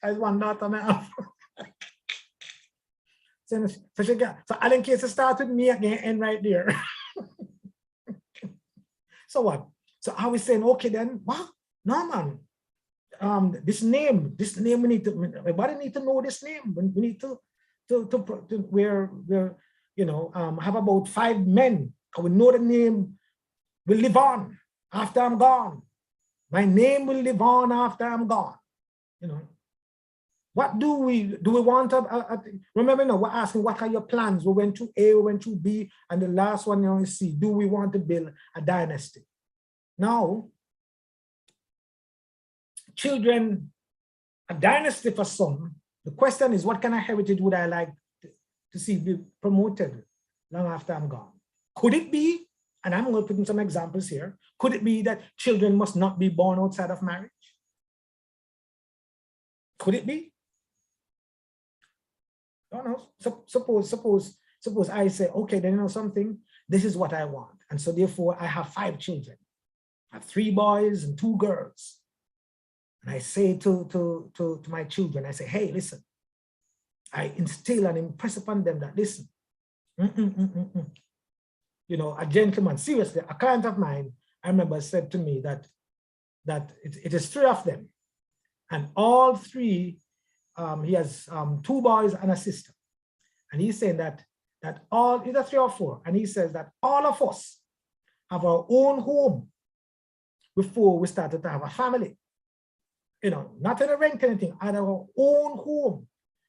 As one daughter now. So Allen Casey started me again and right there. So what? So I was saying, okay then, what? No man. This name we need to, everybody need to know this name. We need to where you know, have about 5 men. I will know the name will live on after I'm gone. My name will live on after I'm gone. You know, what do we want to, remember now, we're asking what are your plans? We went to A, we went to B, and the last one you is C. Do we want to build a dynasty? Now, children, a dynasty for some, the question is what kind of heritage would I like to see be promoted long after I'm gone? Could it be, and I'm going to put in some examples here, could it be that children must not be born outside of marriage? Could it be? I don't know. Suppose I say, okay, then you know something, this is what I want. And so therefore I have 5 children. I have 3 boys and 2 girls. And I say to my children, I say, hey, listen, I instill and impress upon them that, listen, you know, a gentleman, seriously, a client of mine, I remember said to me that it is 3 of them. And all 3, he has 2 boys and a sister. And he's saying that all, either 3 or 4, and he says that all of us have our own home before we started to have a family. You know, not to rent anything, at our own home.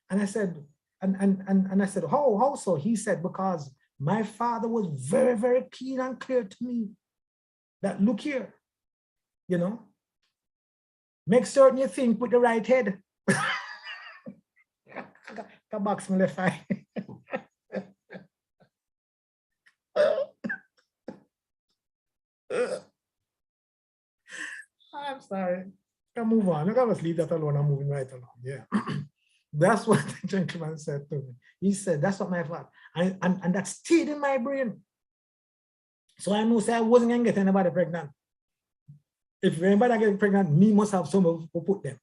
And I said, and I said, how so? He said, because my father was very, very keen and clear to me that, look here, you know, make certain you think with the right head. Come back from left eye. I'm sorry. Can move on. Look, I was leave that alone. I'm moving right along. Yeah. That's what the gentleman said to me. He said, that's what my father, and that stayed in my brain. So I know say I wasn't gonna get anybody pregnant. If anybody get pregnant, me must have someone who put them.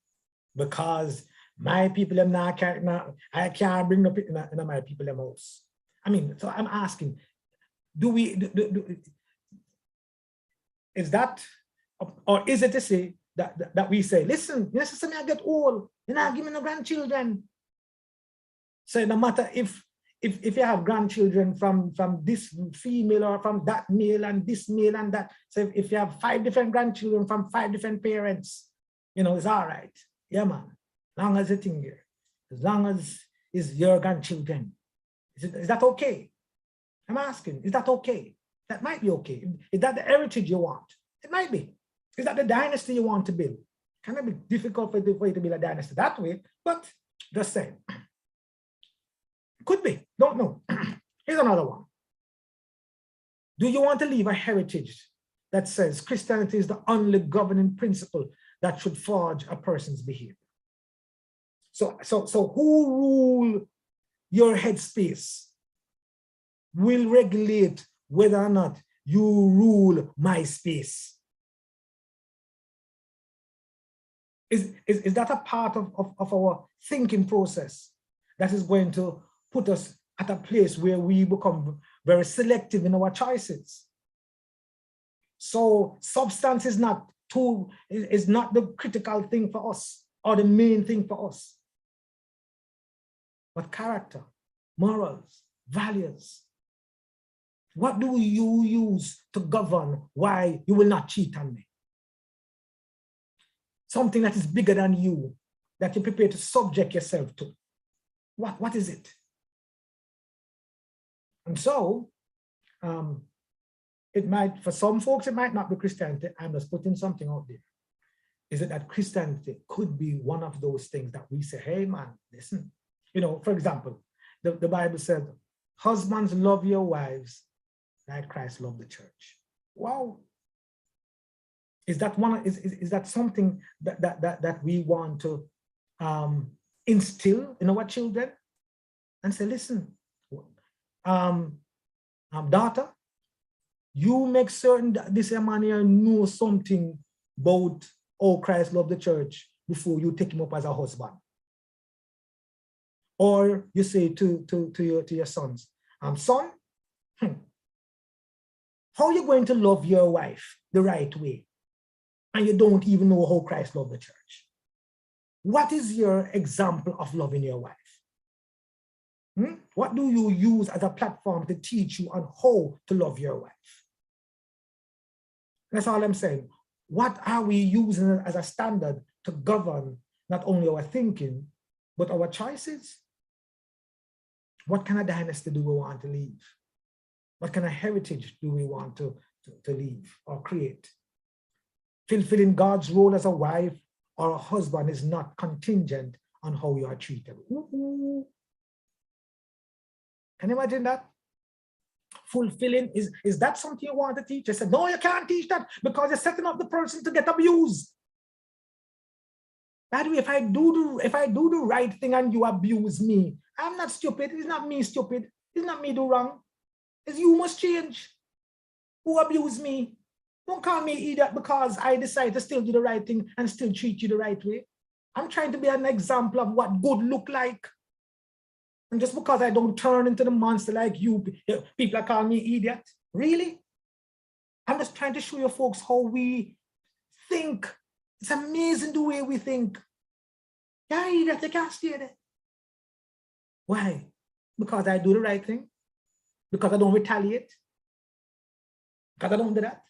Because my people them now I can't bring the people in my people them house. I mean, so I'm asking, is that, or is it to say that we say, listen, necessarily I get old, you're not giving no grandchildren. So no matter if you have grandchildren from this female or from that male and this male and that, so if you have 5 different grandchildren from 5 different parents, you know, it's all right. Yeah, man. Long as it's in here, as long as it's your grandchildren, is that okay? I'm asking, is that okay? That might be okay. Is that the heritage you want? It might be. Is that the dynasty you want to build? Can it be difficult for you to build a dynasty that way? But just saying. Could be, don't know. Here's another one. Do you want to leave a heritage that says Christianity is the only governing principle that should forge a person's behavior? So who rule your headspace will regulate whether or not you rule my space. Is that a part of our thinking process that is going to put us at a place where we become very selective in our choices? So substance is not the critical thing for us or the main thing for us, but character, morals, values. What do you use to govern why you will not cheat on me? Something that is bigger than you, that you're prepared to subject yourself to. What is it? And so, it might, for some folks, it might not be Christianity. I'm just putting something out there. Is it that Christianity could be one of those things that we say, hey man, listen, you know, for example, the Bible said, husbands, love your wives like Christ loved the church. Wow. Is that one? Is that something that we want to instill in our children and say, listen, daughter, you make certain that this man here knows something about how Christ loved the church before you take him up as a husband. Or you say to your sons, son, how are you going to love your wife the right way? And you don't even know how Christ loved the church. What is your example of loving your wife? What do you use as a platform to teach you on how to love your wife? That's all I'm saying. What are we using as a standard to govern not only our thinking, but our choices? What kind of dynasty do we want to leave? What kind of heritage do we want to leave or create? Fulfilling God's role as a wife or a husband is not contingent on how you are treated. Can you imagine that? Fulfilling, is that something you want to teach? I said, no, you can't teach that because you're setting up the person to get abused. By the way, if I do the right thing and you abuse me, I'm not stupid. It's not me stupid. It's not me do wrong. It's you must change. Who abused me? Don't call me idiot because I decide to still do the right thing and still treat you the right way. I'm trying to be an example of what good look like. And just because I don't turn into the monster like you, people are calling me idiot. Really? I'm just trying to show you folks how we think. It's amazing the way we think. Yeah, idiot, you can't stay there. Why? Because I do the right thing? Because I don't retaliate? Because I don't do that?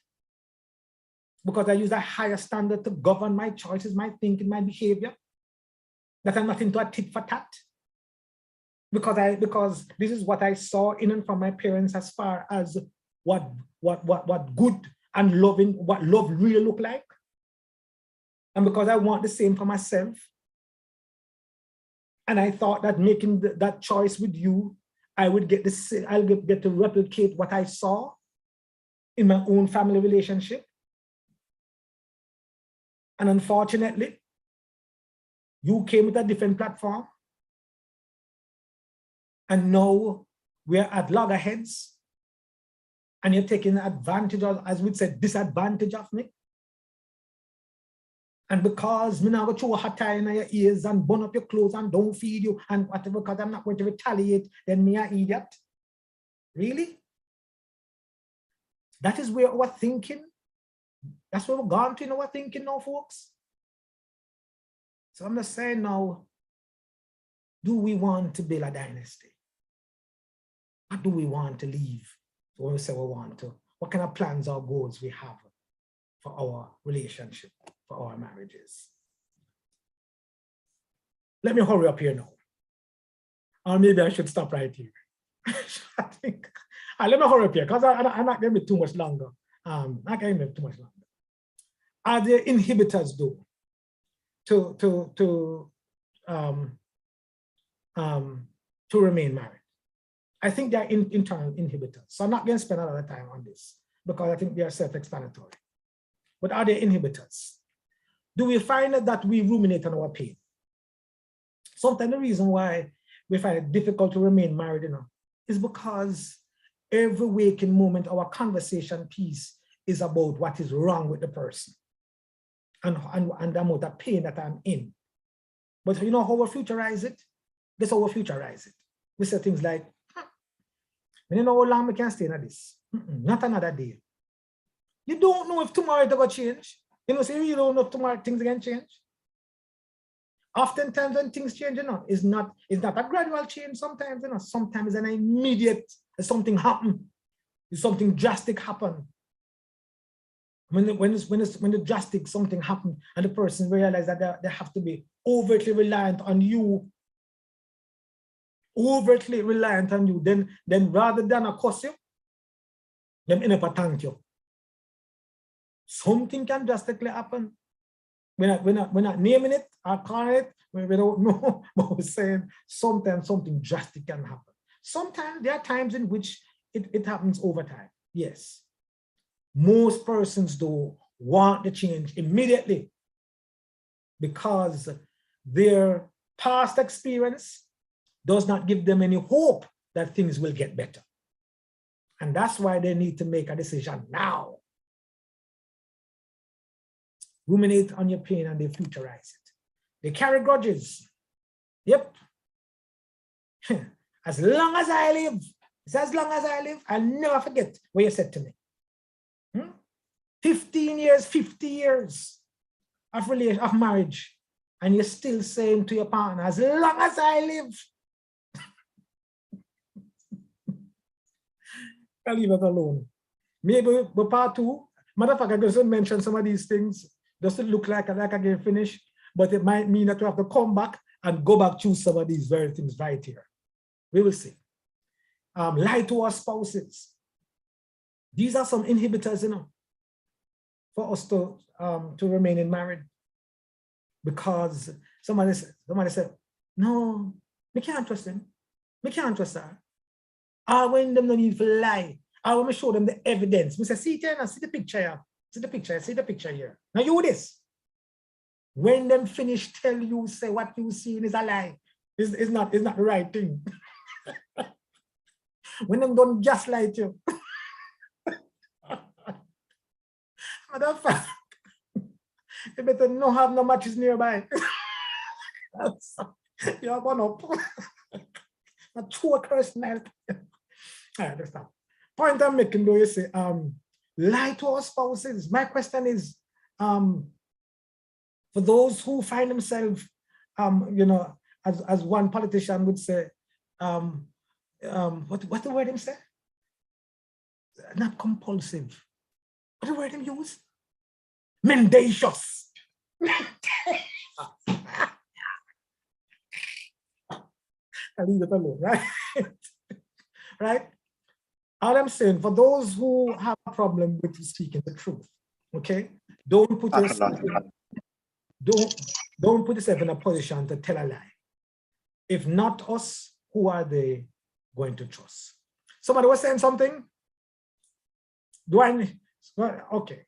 Because I use a higher standard to govern my choices, my thinking, my behavior? That I'm not into a tit for tat? Because this is what I saw in and from my parents as far as what good and loving, what love really look like. And because I want the same for myself. And I thought that making that choice with you, I'll get to replicate what I saw in my own family relationship. And unfortunately, you came with a different platform. And now we're at loggerheads. And you're taking advantage of, as we'd say, disadvantage of me. And because me now go throw a hot tie in your ears and burn up your clothes and don't feed you and whatever, because I'm not going to retaliate, then me an idiot. Really? That is where our thinking, that's where we're gone to in our thinking now, folks. So I'm just saying now, do we want to build a dynasty? What do we want to leave? So when we say we want to, what kind of plans or goals we have for our relationship, for our marriages? Let me hurry up here now. Or maybe I should stop right here. I think. Let me hurry up here because I'm not going to be too much longer. Not going to be too much longer. Are there inhibitors though to remain married? I think there are internal inhibitors. So I'm not going to spend a lot of time on this because I think they are self-explanatory. But are there inhibitors? Do we find that we ruminate on our pain? Sometimes the reason why we find it difficult to remain married, is because every waking moment, our conversation piece is about what is wrong with the person and the amount of pain that I'm in. But you know how we futurize it? That's how we futurize it. We say things like, you know how long we can stay in this? Not another day. You don't know if tomorrow it's going to change. You know, so you don't know if tomorrow things are going to change. Oftentimes when things change, it's not a gradual change sometimes, sometimes it's an immediate, something happen, something drastic happen. When the drastic something happen and the person realizes that they have to be overtly reliant on you, then rather than accost you, them end up a thank you. Something can drastically happen. We're not naming it or calling it. We don't know, but we're saying sometimes something drastic can happen. Sometimes there are times in which it happens over time. Yes. Most persons though want the change immediately because their past experience does not give them any hope that things will get better. And that's why they need to make a decision now. Ruminate on your pain and they futurize it. They carry grudges. Yep. As long as I live, as long as I live, I'll never forget what you said to me. 15 years, 50 years of marriage, and you're still saying to your partner, as long as I live. I'll leave it alone. Maybe the part two, matter of fact, I'm going to mention some of these things. Doesn't look like I can finish, but it might mean that we have to come back and go back to some of these very things right here. We will see. Lie to our spouses. These are some inhibitors, you know, for us to remain in marriage. Because somebody said, no, we can't trust him. We can't trust her. When them no need to lie. I want to show them the evidence. We say, see it, see the picture here. See the picture here. Now you do this. When them finish tell you, say what you seen is a lie. It's not the right thing. When them don't just lie to you. Matter of fact, you better not have no matches nearby. You're going up. A true person. That's that. Point I'm making though, you say, lie to our spouses. My question is, for those who find themselves, you know, as one politician would say, what the word him say? Not compulsive. What the word him use? Mendacious. I'll leave it alone, right? Right? All I'm saying, for those who have a problem with speaking the truth, okay, don't put yourself in a position to tell a lie. If not us, who are they going to trust? Somebody was saying something. Do I? Okay.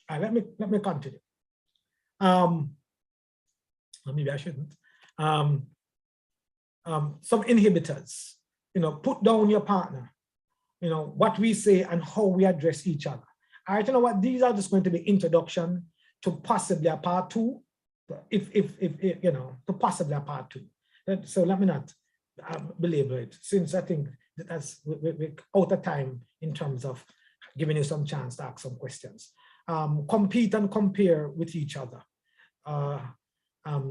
Let me continue. Maybe I shouldn't. Some inhibitors. You know, put down your partner. You know, what we say and how we address each other. All right, you know what? These are just going to be introduction to possibly a part two, if you know, to possibly a part two. So let me not belabor it, since I think that we're out of time in terms of giving you some chance to ask some questions. Compete and compare with each other.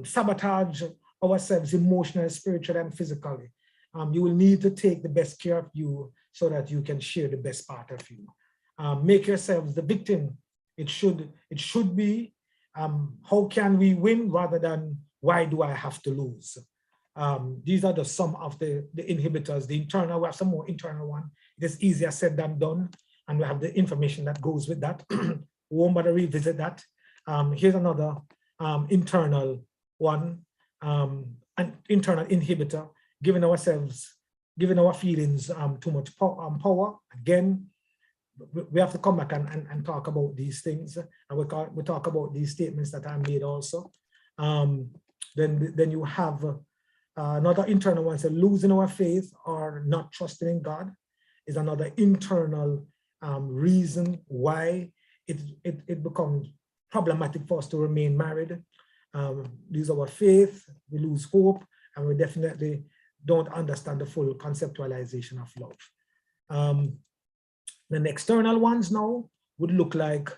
Sabotage ourselves emotionally, spiritually, and physically. You will need to take the best care of you so that you can share the best part of you. Make yourselves the victim. It should be, how can we win rather than why do I have to lose? These are some of the inhibitors. The internal, we have some more internal one. It is easier said than done. And we have the information that goes with that. We won't bother revisit that. Here's another internal one, an internal inhibitor, giving our feelings too much power. Again, we have to come back and talk about these things. And we talk about these statements that are made also. Then you have another internal one, so losing our faith or not trusting in God is another internal reason why it becomes problematic for us to remain married. Lose our faith, we lose hope, and we definitely don't understand the full conceptualization of love. The external ones now would look like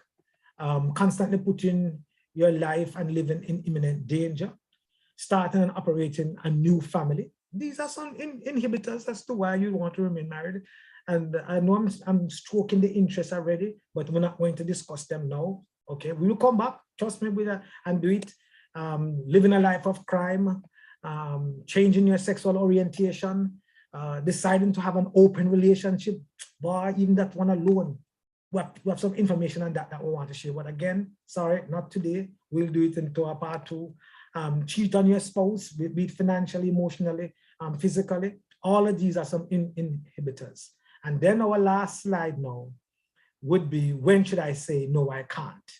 constantly putting your life and living in imminent danger, starting and operating a new family. These are some inhibitors as to why you want to remain married. And I know I'm stroking the interest already, but we're not going to discuss them now. Okay, we will come back, trust me with that, and do it. Living a life of crime, changing your sexual orientation, deciding to have an open relationship. Boy, even that one alone we have some information on that we want to share. But again, sorry, not today. We'll do it into a part 2. Cheat on your spouse, be it financially, emotionally, physically. All of these are some inhibitors. And then our last slide now would be, when should I say, no, I can't?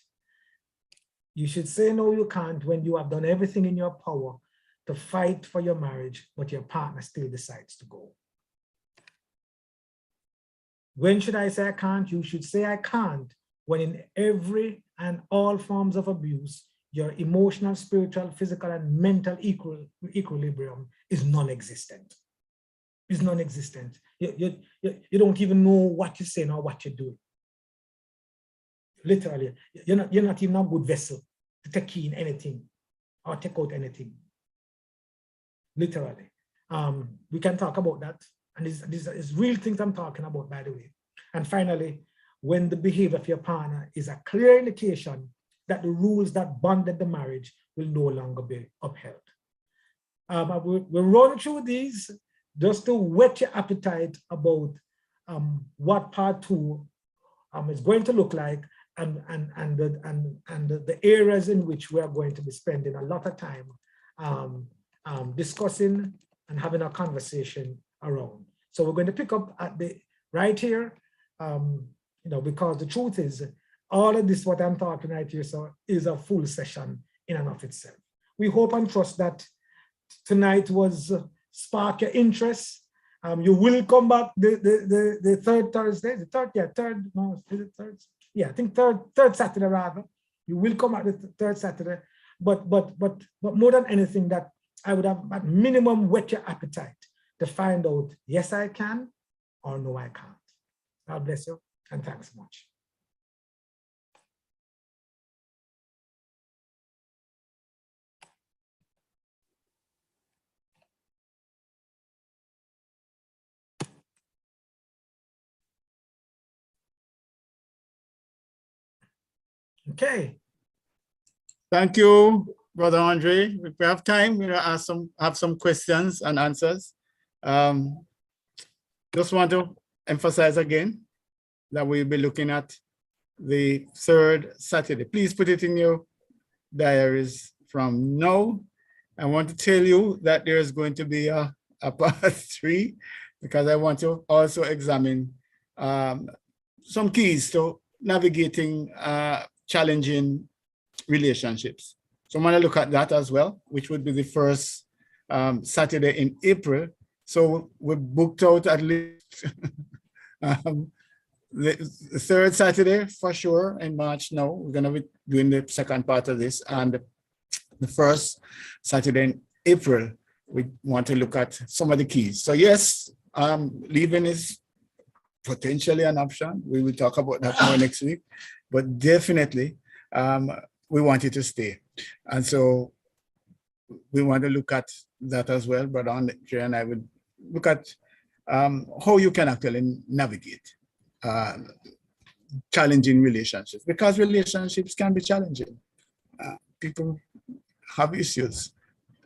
You should say, no, you can't when you have done everything in your power to fight for your marriage, but your partner still decides to go. When should I say I can't? You should say I can't when in every and all forms of abuse, your emotional, spiritual, physical, and mental equilibrium is non-existent. Is non-existent. You don't even know what you're saying or what you're doing. Literally, you're not even a good vessel to take in anything or take out anything. Literally. We can talk about that. And these are real things I'm talking about, by the way. And finally, when the behavior of your partner is a clear indication that the rules that bonded the marriage will no longer be upheld. We'll run through these just to whet your appetite about what part 2 is going to look like, and the areas in which we are going to be spending a lot of time discussing and having a conversation around. So we're going to pick up at the right here, because the truth is, all of this, what I'm talking right here, so is a full session in and of itself. We hope and trust that tonight was spark your interest. You will come back the third Thursday, the third, yeah, third, no, is it third? Yeah, I think third Saturday rather. You will come back the third Saturday, but more than anything, that I would have at minimum whet your appetite to find out, yes, I can, or no, I can't. God bless you, and thanks so much. Okay. Thank you, Brother Andre. If we have time, we'll have some questions and answers. Just want to emphasize again that we'll be looking at the third Saturday. Please put it in your diaries from now. I want to tell you that there's going to be a part 3, because I want to also examine some keys to navigating challenging relationships. So I'm going to look at that as well, which would be the first Saturday in April. So we booked out at least the third Saturday for sure in March. Now we're going to be doing the second part of this, and the first Saturday in April, we want to look at some of the keys. So yes, leaving is potentially an option. We will talk about that more next week, but definitely we want you to stay. And so we want to look at that as well. But Andre and I would look at how you can actually navigate challenging relationships, because relationships can be challenging. People have issues,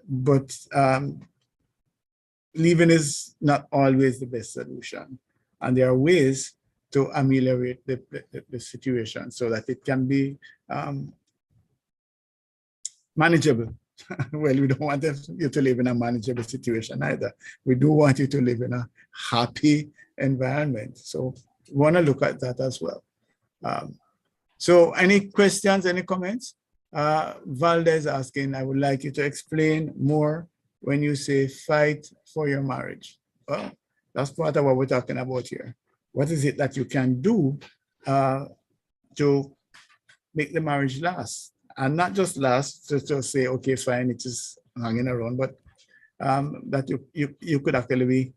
but leaving is not always the best solution. And there are ways to ameliorate the situation so that it can be manageable. Well, we don't want you to live in a manageable situation either. We do want you to live in a happy environment. So we want to look at that as well. So any questions, any comments? Valdez asking, I would like you to explain more when you say fight for your marriage. Well, that's part of what we're talking about here. What is it that you can do to make the marriage last? And not just last, to say, okay, fine, it is hanging around, but that you could actually be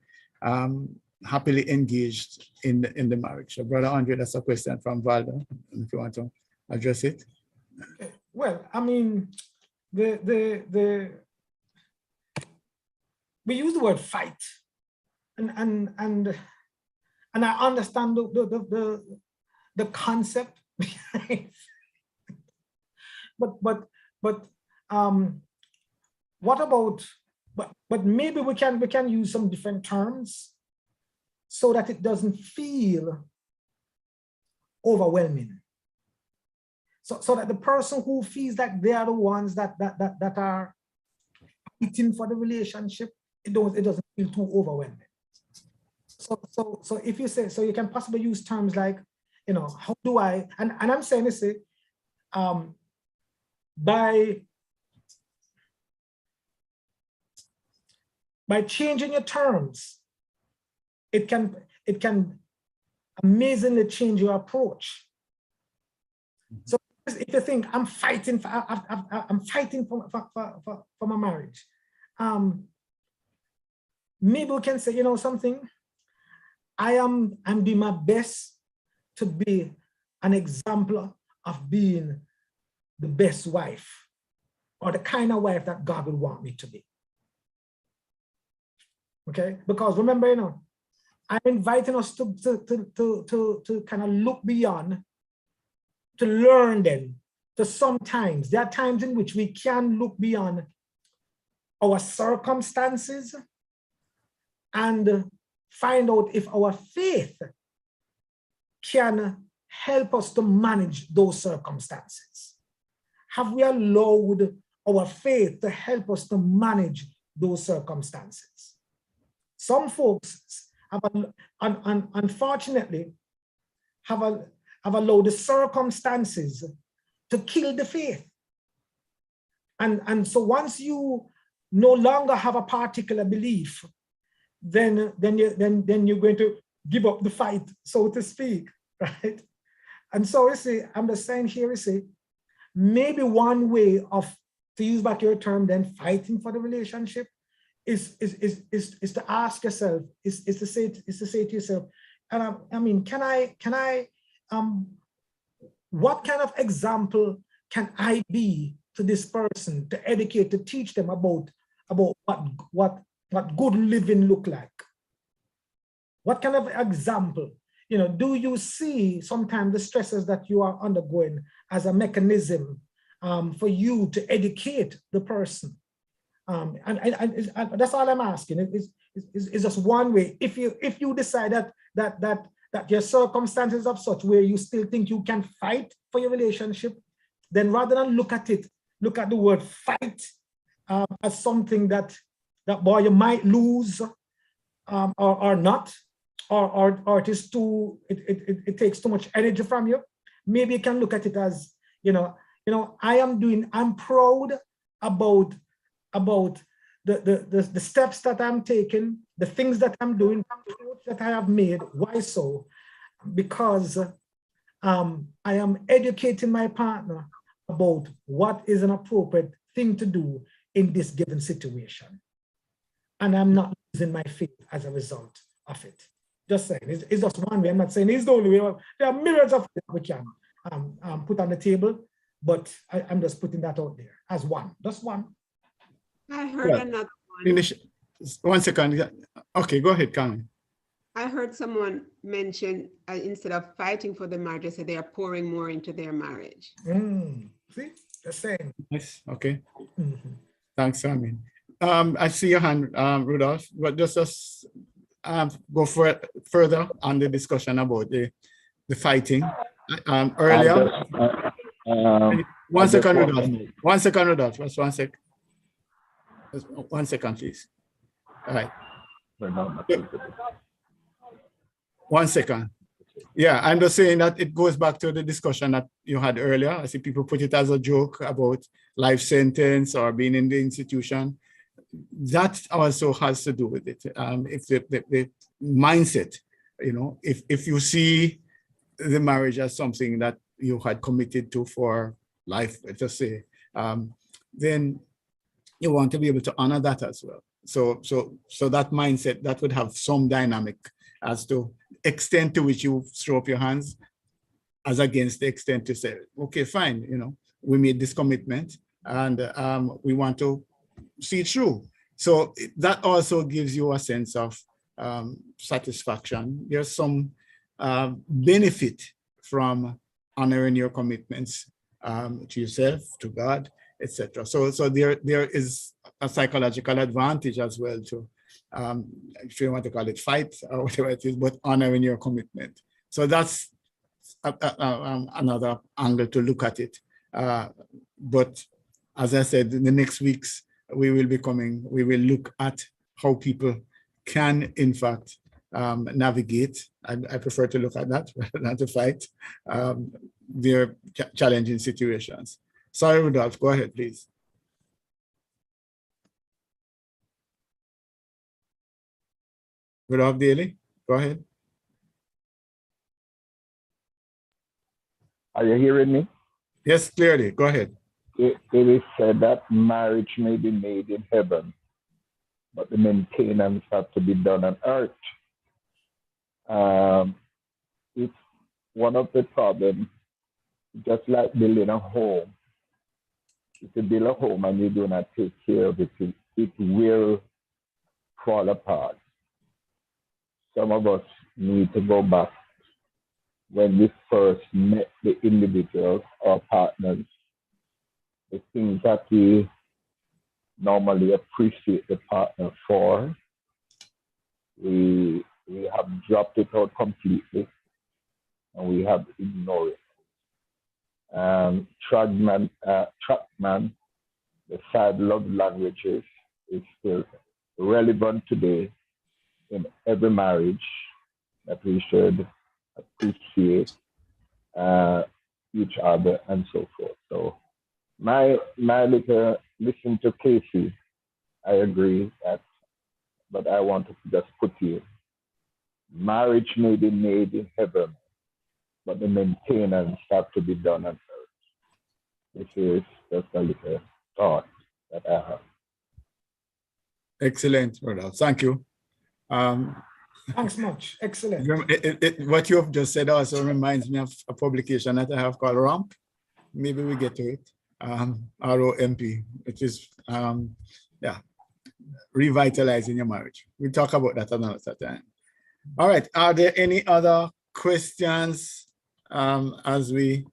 happily engaged in the marriage. So Brother Andre, that's a question from Valdo, if you want to address it. Well, I mean, we use the word fight, and I understand the concept behind. But what about, but maybe we can use some different terms so that it doesn't feel overwhelming. So that the person who feels that they are the ones that are fighting for the relationship, it doesn't feel too overwhelming. So if you say, so you can possibly use terms like, you know, how do I, and I'm saying this, by changing your terms, it can amazingly change your approach. So if you think I'm fighting for my marriage, maybe we can say, you know something, I'm doing my best to be an example of being the best wife, or the kind of wife that God would want me to be. Okay, because remember, you know, I'm inviting us to kind of look beyond, to learn then, to sometimes, there are times in which we can look beyond our circumstances and find out if our faith can help us to manage those circumstances. Have we allowed our faith to help us to manage those circumstances? Some folks have, unfortunately, have allowed the circumstances to kill the faith. And so once you no longer have a particular belief, then you're going to give up the fight, so to speak, right? And so you see, I'm just saying here, you see, maybe one way of, to use back your term, then fighting for the relationship is to ask yourself, is to say to yourself, and I mean, can I what kind of example can I be to this person, to educate, to teach them about what good living look like? What kind of example? You know, do you see sometimes the stresses that you are undergoing as a mechanism for you to educate the person? And that's all I'm asking. It's just one way. If you decide that your circumstances are such where you still think you can fight for your relationship, then rather than look at the word fight as something that boy, you might lose or not, or it is too, it takes too much energy from you. Maybe you can look at it as, you know, I'm proud about the steps that I'm taking, the things that I'm doing, that I have made. Why so? Because I am educating my partner about what is an appropriate thing to do in this given situation. And I'm not losing my faith as a result of it. Just saying, it's just one way. I'm not saying it's the only way. There are myriads of things we can put on the table, but I'm just putting that out there as one, just one. I heard another one. Finish. 1 second. Okay, go ahead, Carmen. I heard someone mention instead of fighting for the marriage, they said they are pouring more into their marriage. See, the same. Yes, okay. Thanks, Carmen. I see your hand, Rudolph, but just go further on the discussion about the fighting. Earlier, 1 second, Rudolph. 1 second, Rudolph. Just 1 sec. Just 1 second, please. All right. 1 second. Yeah, I'm just saying that it goes back to the discussion that you had earlier. I see people put it as a joke about life sentence or being in the institution. That also has to do with it. If the mindset, you know, if you see the marriage as something that you had committed to for life, let's just say, then you want to be able to honor that as well. So that mindset, that would have some dynamic as to extent to which you throw up your hands as against the extent to say, okay, fine, you know, we made this commitment and we want to see it through. So that also gives you a sense of satisfaction. There's some benefit from honoring your commitments to yourself, to God, etc. So there is a psychological advantage as well to, if you want to call it fight or whatever it is, but honoring your commitment. So that's another angle to look at it. But as I said, in the next weeks, we will look at how people can, in fact, navigate. I prefer to look at that rather than to fight their challenging situations. Sorry, Rudolph, go ahead, please. Rudolph Daly, go ahead. Are you hearing me? Yes, clearly, go ahead. It is said that marriage may be made in heaven, but the maintenance have to be done on earth. It's one of the problems, just like building a home. If you build a home and you do not take care of it, it will fall apart. Some of us need to go back when we first met the individuals or partners, the things that we normally appreciate the partner for, we have dropped it out completely and we have ignored it. Tragman, the 5 love languages, is still relevant today in every marriage, that we should appreciate each other and so forth. So my little listen to Casey, I agree that, but I want to just put here, marriage may be made in heaven, but the maintenance have to be done on earth. This is just a little thought that I have. Excellent, brother. Thank you. Thanks much. Excellent. What you have just said also reminds me of a publication that I have called ROMP. Maybe we get to it. ROMP, which is revitalizing your marriage. We'll talk about that another time. All right. Are there any other questions as we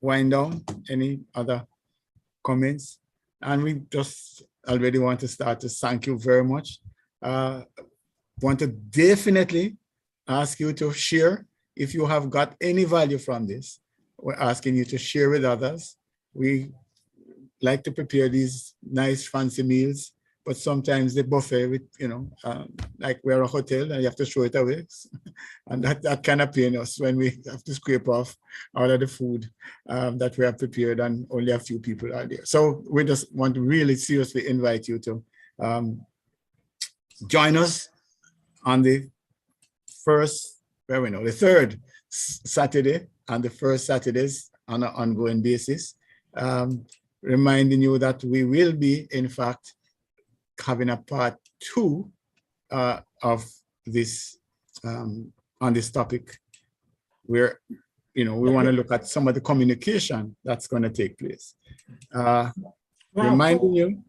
wind down? Any other comments? And we just already want to start to thank you very much. Want to definitely ask you to share if you have got any value from this. We're asking you to share with others. We like to prepare these nice fancy meals, but sometimes the buffet with, like we're a hotel and you have to throw it away. And that kind of pain us when we have to scrape off all of the food that we have prepared and only a few people are there. So we just want to really seriously invite you to join us on the third Saturday and the first Saturdays on an ongoing basis, reminding you that we will be, in fact, having a part 2 of this on this topic, where we want to look at some of the communication that's going to take place. Reminding you.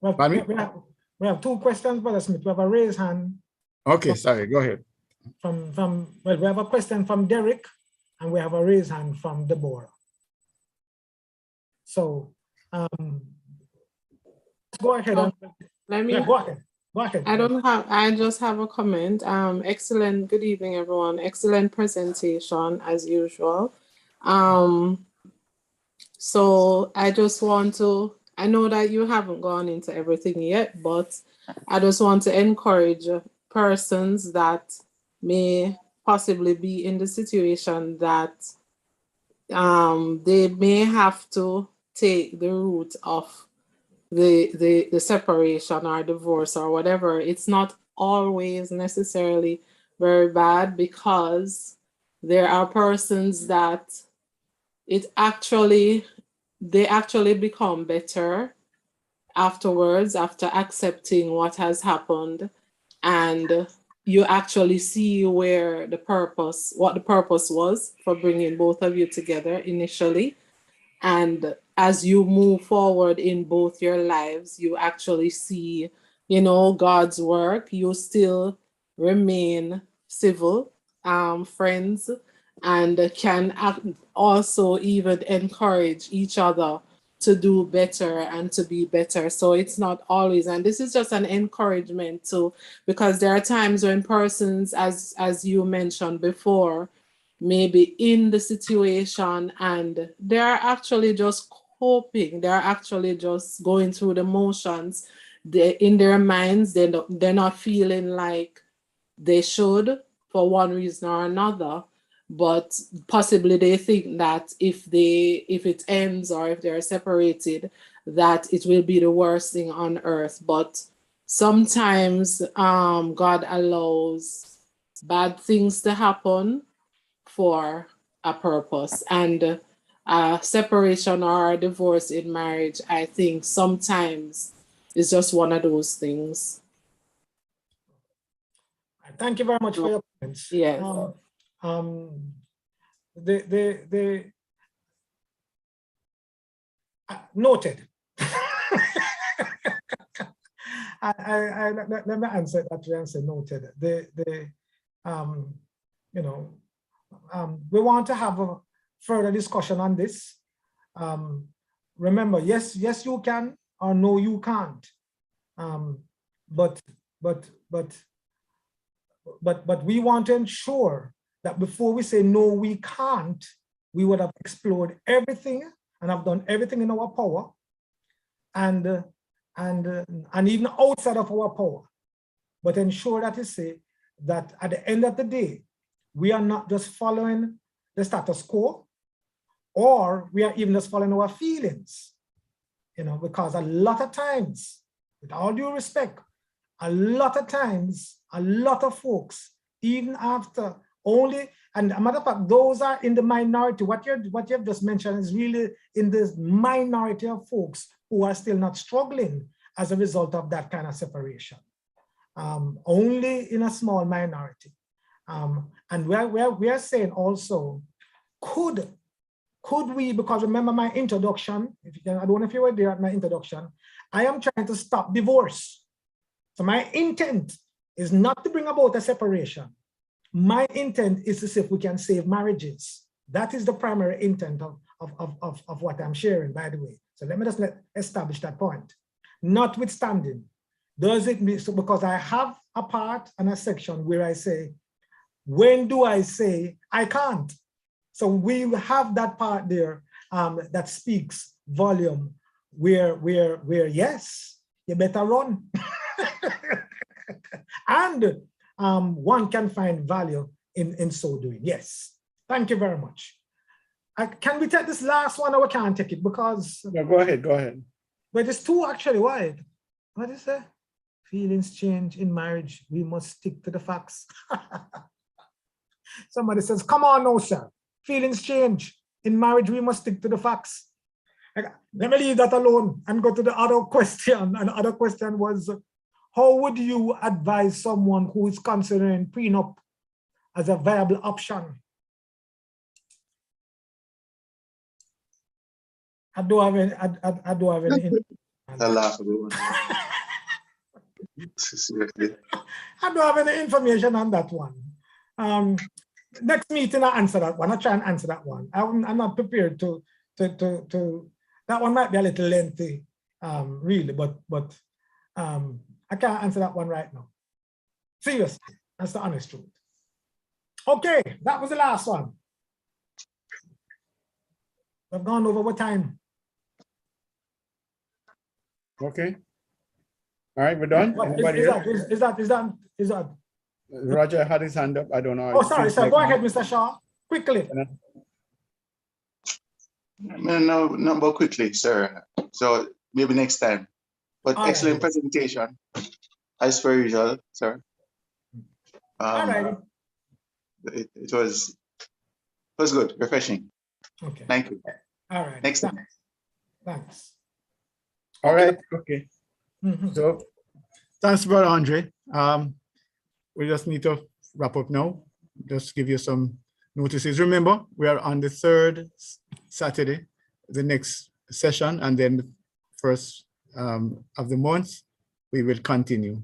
We have 2 questions, Brother Smith. We have a raised hand. Okay, sorry, go ahead. We have a question from Derek, and we have a raised hand from Deborah. So go ahead. Go ahead. I just have a comment. Excellent. Good evening, everyone. Excellent presentation as usual. So I just want to, I know that you haven't gone into everything yet, but I just want to encourage persons that may possibly be in the situation that they may have to take the route of the separation or divorce or whatever. It's not always necessarily very bad, because there are persons that they actually become better afterwards, after accepting what has happened, and you actually see what the purpose was for bringing both of you together initially. And as you move forward in both your lives, you actually see, God's work. You still remain civil, friends, and can also even encourage each other to do better and to be better. So it's not always, and this is just an encouragement too, because there are times when persons, as you mentioned before, maybe in the situation and they're actually just coping. They're actually just going through the motions. In their minds, they're not feeling like they should for one reason or another, but possibly they think that if it ends or if they're separated, that it will be the worst thing on earth. But sometimes God allows bad things to happen for a purpose, and separation or a divorce in marriage, I think sometimes is just one of those things. Thank you very much for your comments. Yes. Noted. Let me answer that. Answer noted. We want to have a further discussion on this. Remember, yes, you can, or no, you can't. But we want to ensure that before we say no, we can't, we would have explored everything and have done everything in our power, and even outside of our power, but ensure that you say that at the end of the day, we are not just following the status quo, or we are even just following our feelings, because a lot of times, with all due respect, a lot of times, a lot of folks, even after only, and a matter of fact, those are in the minority. What you've just mentioned is really in this minority of folks who are still not struggling as a result of that kind of separation. Only in a small minority. And we are saying also, could we, because remember my introduction, if you can, I don't know if you were there at my introduction, I am trying to stop divorce. So my intent is not to bring about a separation. My intent is to see if we can save marriages. That is the primary intent of what I'm sharing, by the way. So let me just establish that point. Notwithstanding, does it mean, so because I have a part and a section where I say, when do I say I can't? So we have that part there that speaks volume where yes, you better run. And one can find value in so doing. Yes, thank you very much. Can we take this last one, or we can't take it because? No, go ahead. But it's two actually. Why? What is that? Feelings change in marriage. We must stick to the facts. Somebody says, come on now, sir. Feelings change. In marriage, we must stick to the facts. Let me leave that alone and go to the other question. And the other question was, how would you advise someone who is considering prenup as a viable option? I do have any A laughable one. Seriously. I don't have any information on that one. Next meeting, I'll answer that one. I'll try and answer that one. I'm not prepared to that one might be a little lengthy, really, but I can't answer that one right now. Seriously, that's the honest truth. Okay, that was the last one. We've gone over what time? Okay. All right, we're done. Is that? Roger had his hand up. I don't know. Oh, sorry, sir. Go ahead, Mr. Shaw. Quickly. No, but quickly, sir. So maybe next time. But all excellent right. presentation, as per usual, sir. All right. It was good, refreshing. Okay. Thank you. All right. Next time. Thanks. All right. Okay. Mhm. So thanks, Brother Andre. We just need to wrap up now. Just give you some notices. Remember, we are on the 3rd Saturday, the next session, and then the first of the month, we will continue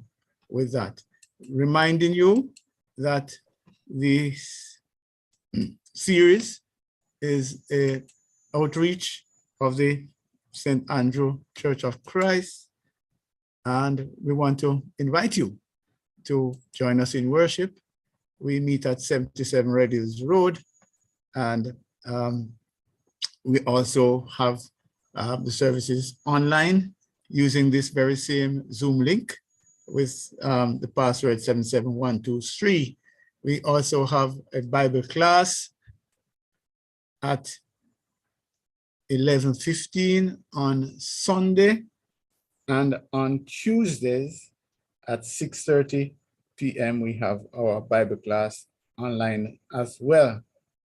with that. Reminding you that this series is an outreach of the St. Andrew Church of Christ, and we want to invite you to join us in worship. We meet at 77 Red Hills Road, And we also have the services online using this very same Zoom link with the password 77123. We also have a Bible class at 11:15 on Sunday, and on Tuesdays at 6:30 p.m. we have our Bible class online as well.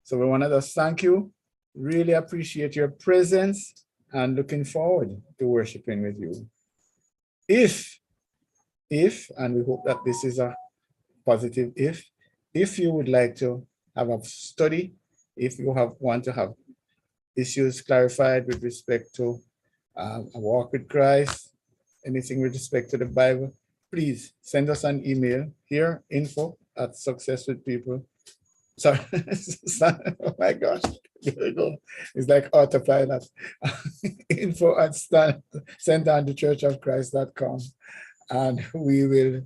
So we want to just thank you, really appreciate your presence, and looking forward to worshiping with you. If, and we hope that this is a positive if you would like to have a study, if you want to have issues clarified with respect to a walk with Christ, anything with respect to the Bible, please send us an email here, info@successwithpeople. Sorry, oh my gosh, there we go. It's like autopilot. info@centerchurchofchrist.com, and we will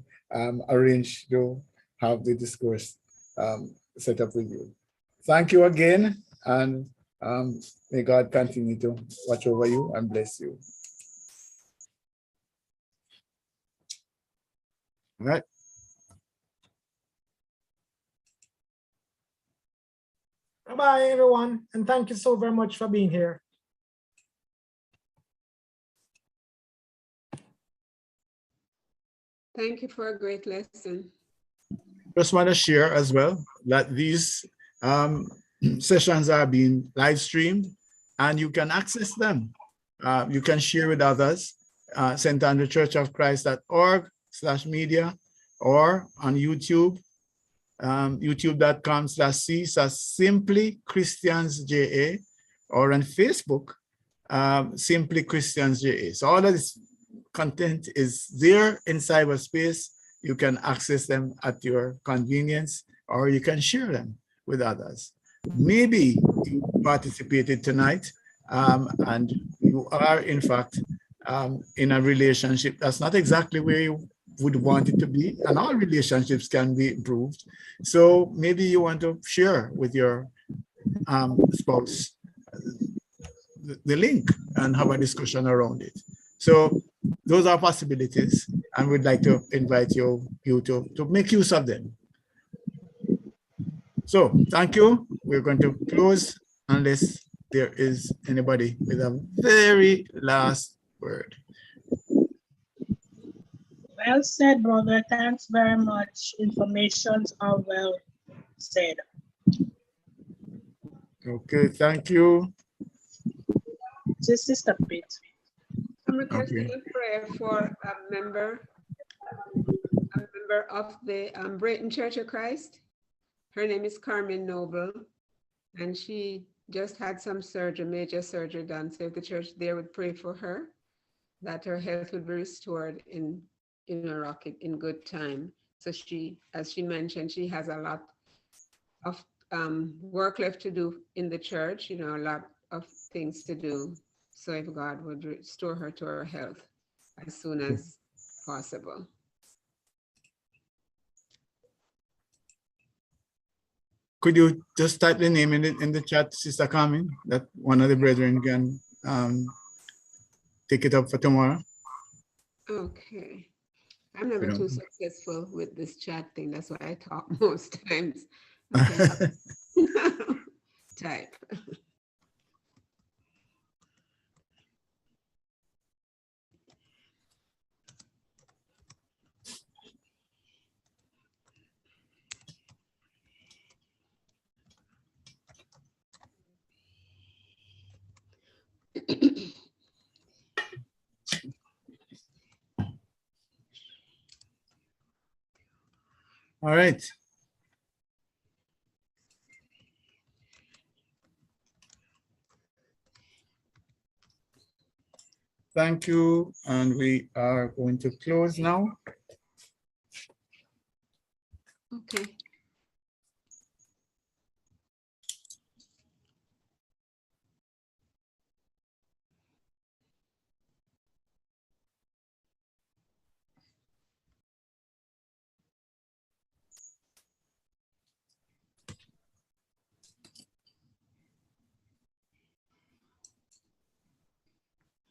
arrange to have the discourse set up with you. Thank you again, and may God continue to watch over you and bless you. All right. Bye-bye, everyone. And thank you so very much for being here. Thank you for a great lesson. Just want to share as well that these sessions are being live streamed and you can access them. You can share with others. centerchurchofchrist.org/media, or on YouTube, youtube.com/simply Christians JA, or on Facebook, Simply Christians JA. So all of this content is there in cyberspace. You can access them at your convenience, or you can share them with others. Maybe you participated tonight and you are in fact in a relationship that's not exactly where you would want it to be, and all relationships can be improved. So maybe you want to share with your spouse the link and have a discussion around it. So those are possibilities, and we'd like to invite you to make use of them. So thank you. We're going to close unless there is anybody with a very last word. Well said, brother. Thanks very much. Informations are well said. Okay, thank you. Sister Pete. I'm requesting a prayer for a member of the Brayton Church of Christ. Her name is Carmen Noble, and she just had some surgery, major surgery done. So if the church there would pray for her, that her health would be restored in good time. So she, as she mentioned, she has a lot of work left to do in the church, a lot of things to do. So if God would restore her to her health as soon as possible. Could you just type the name in the chat, Sister Carmen, that one of the brethren can take it up for tomorrow? Okay. I'm never too successful with this chat thing. That's why I talk most times. Okay. Type. All right. Thank you. And we are going to close now. Okay.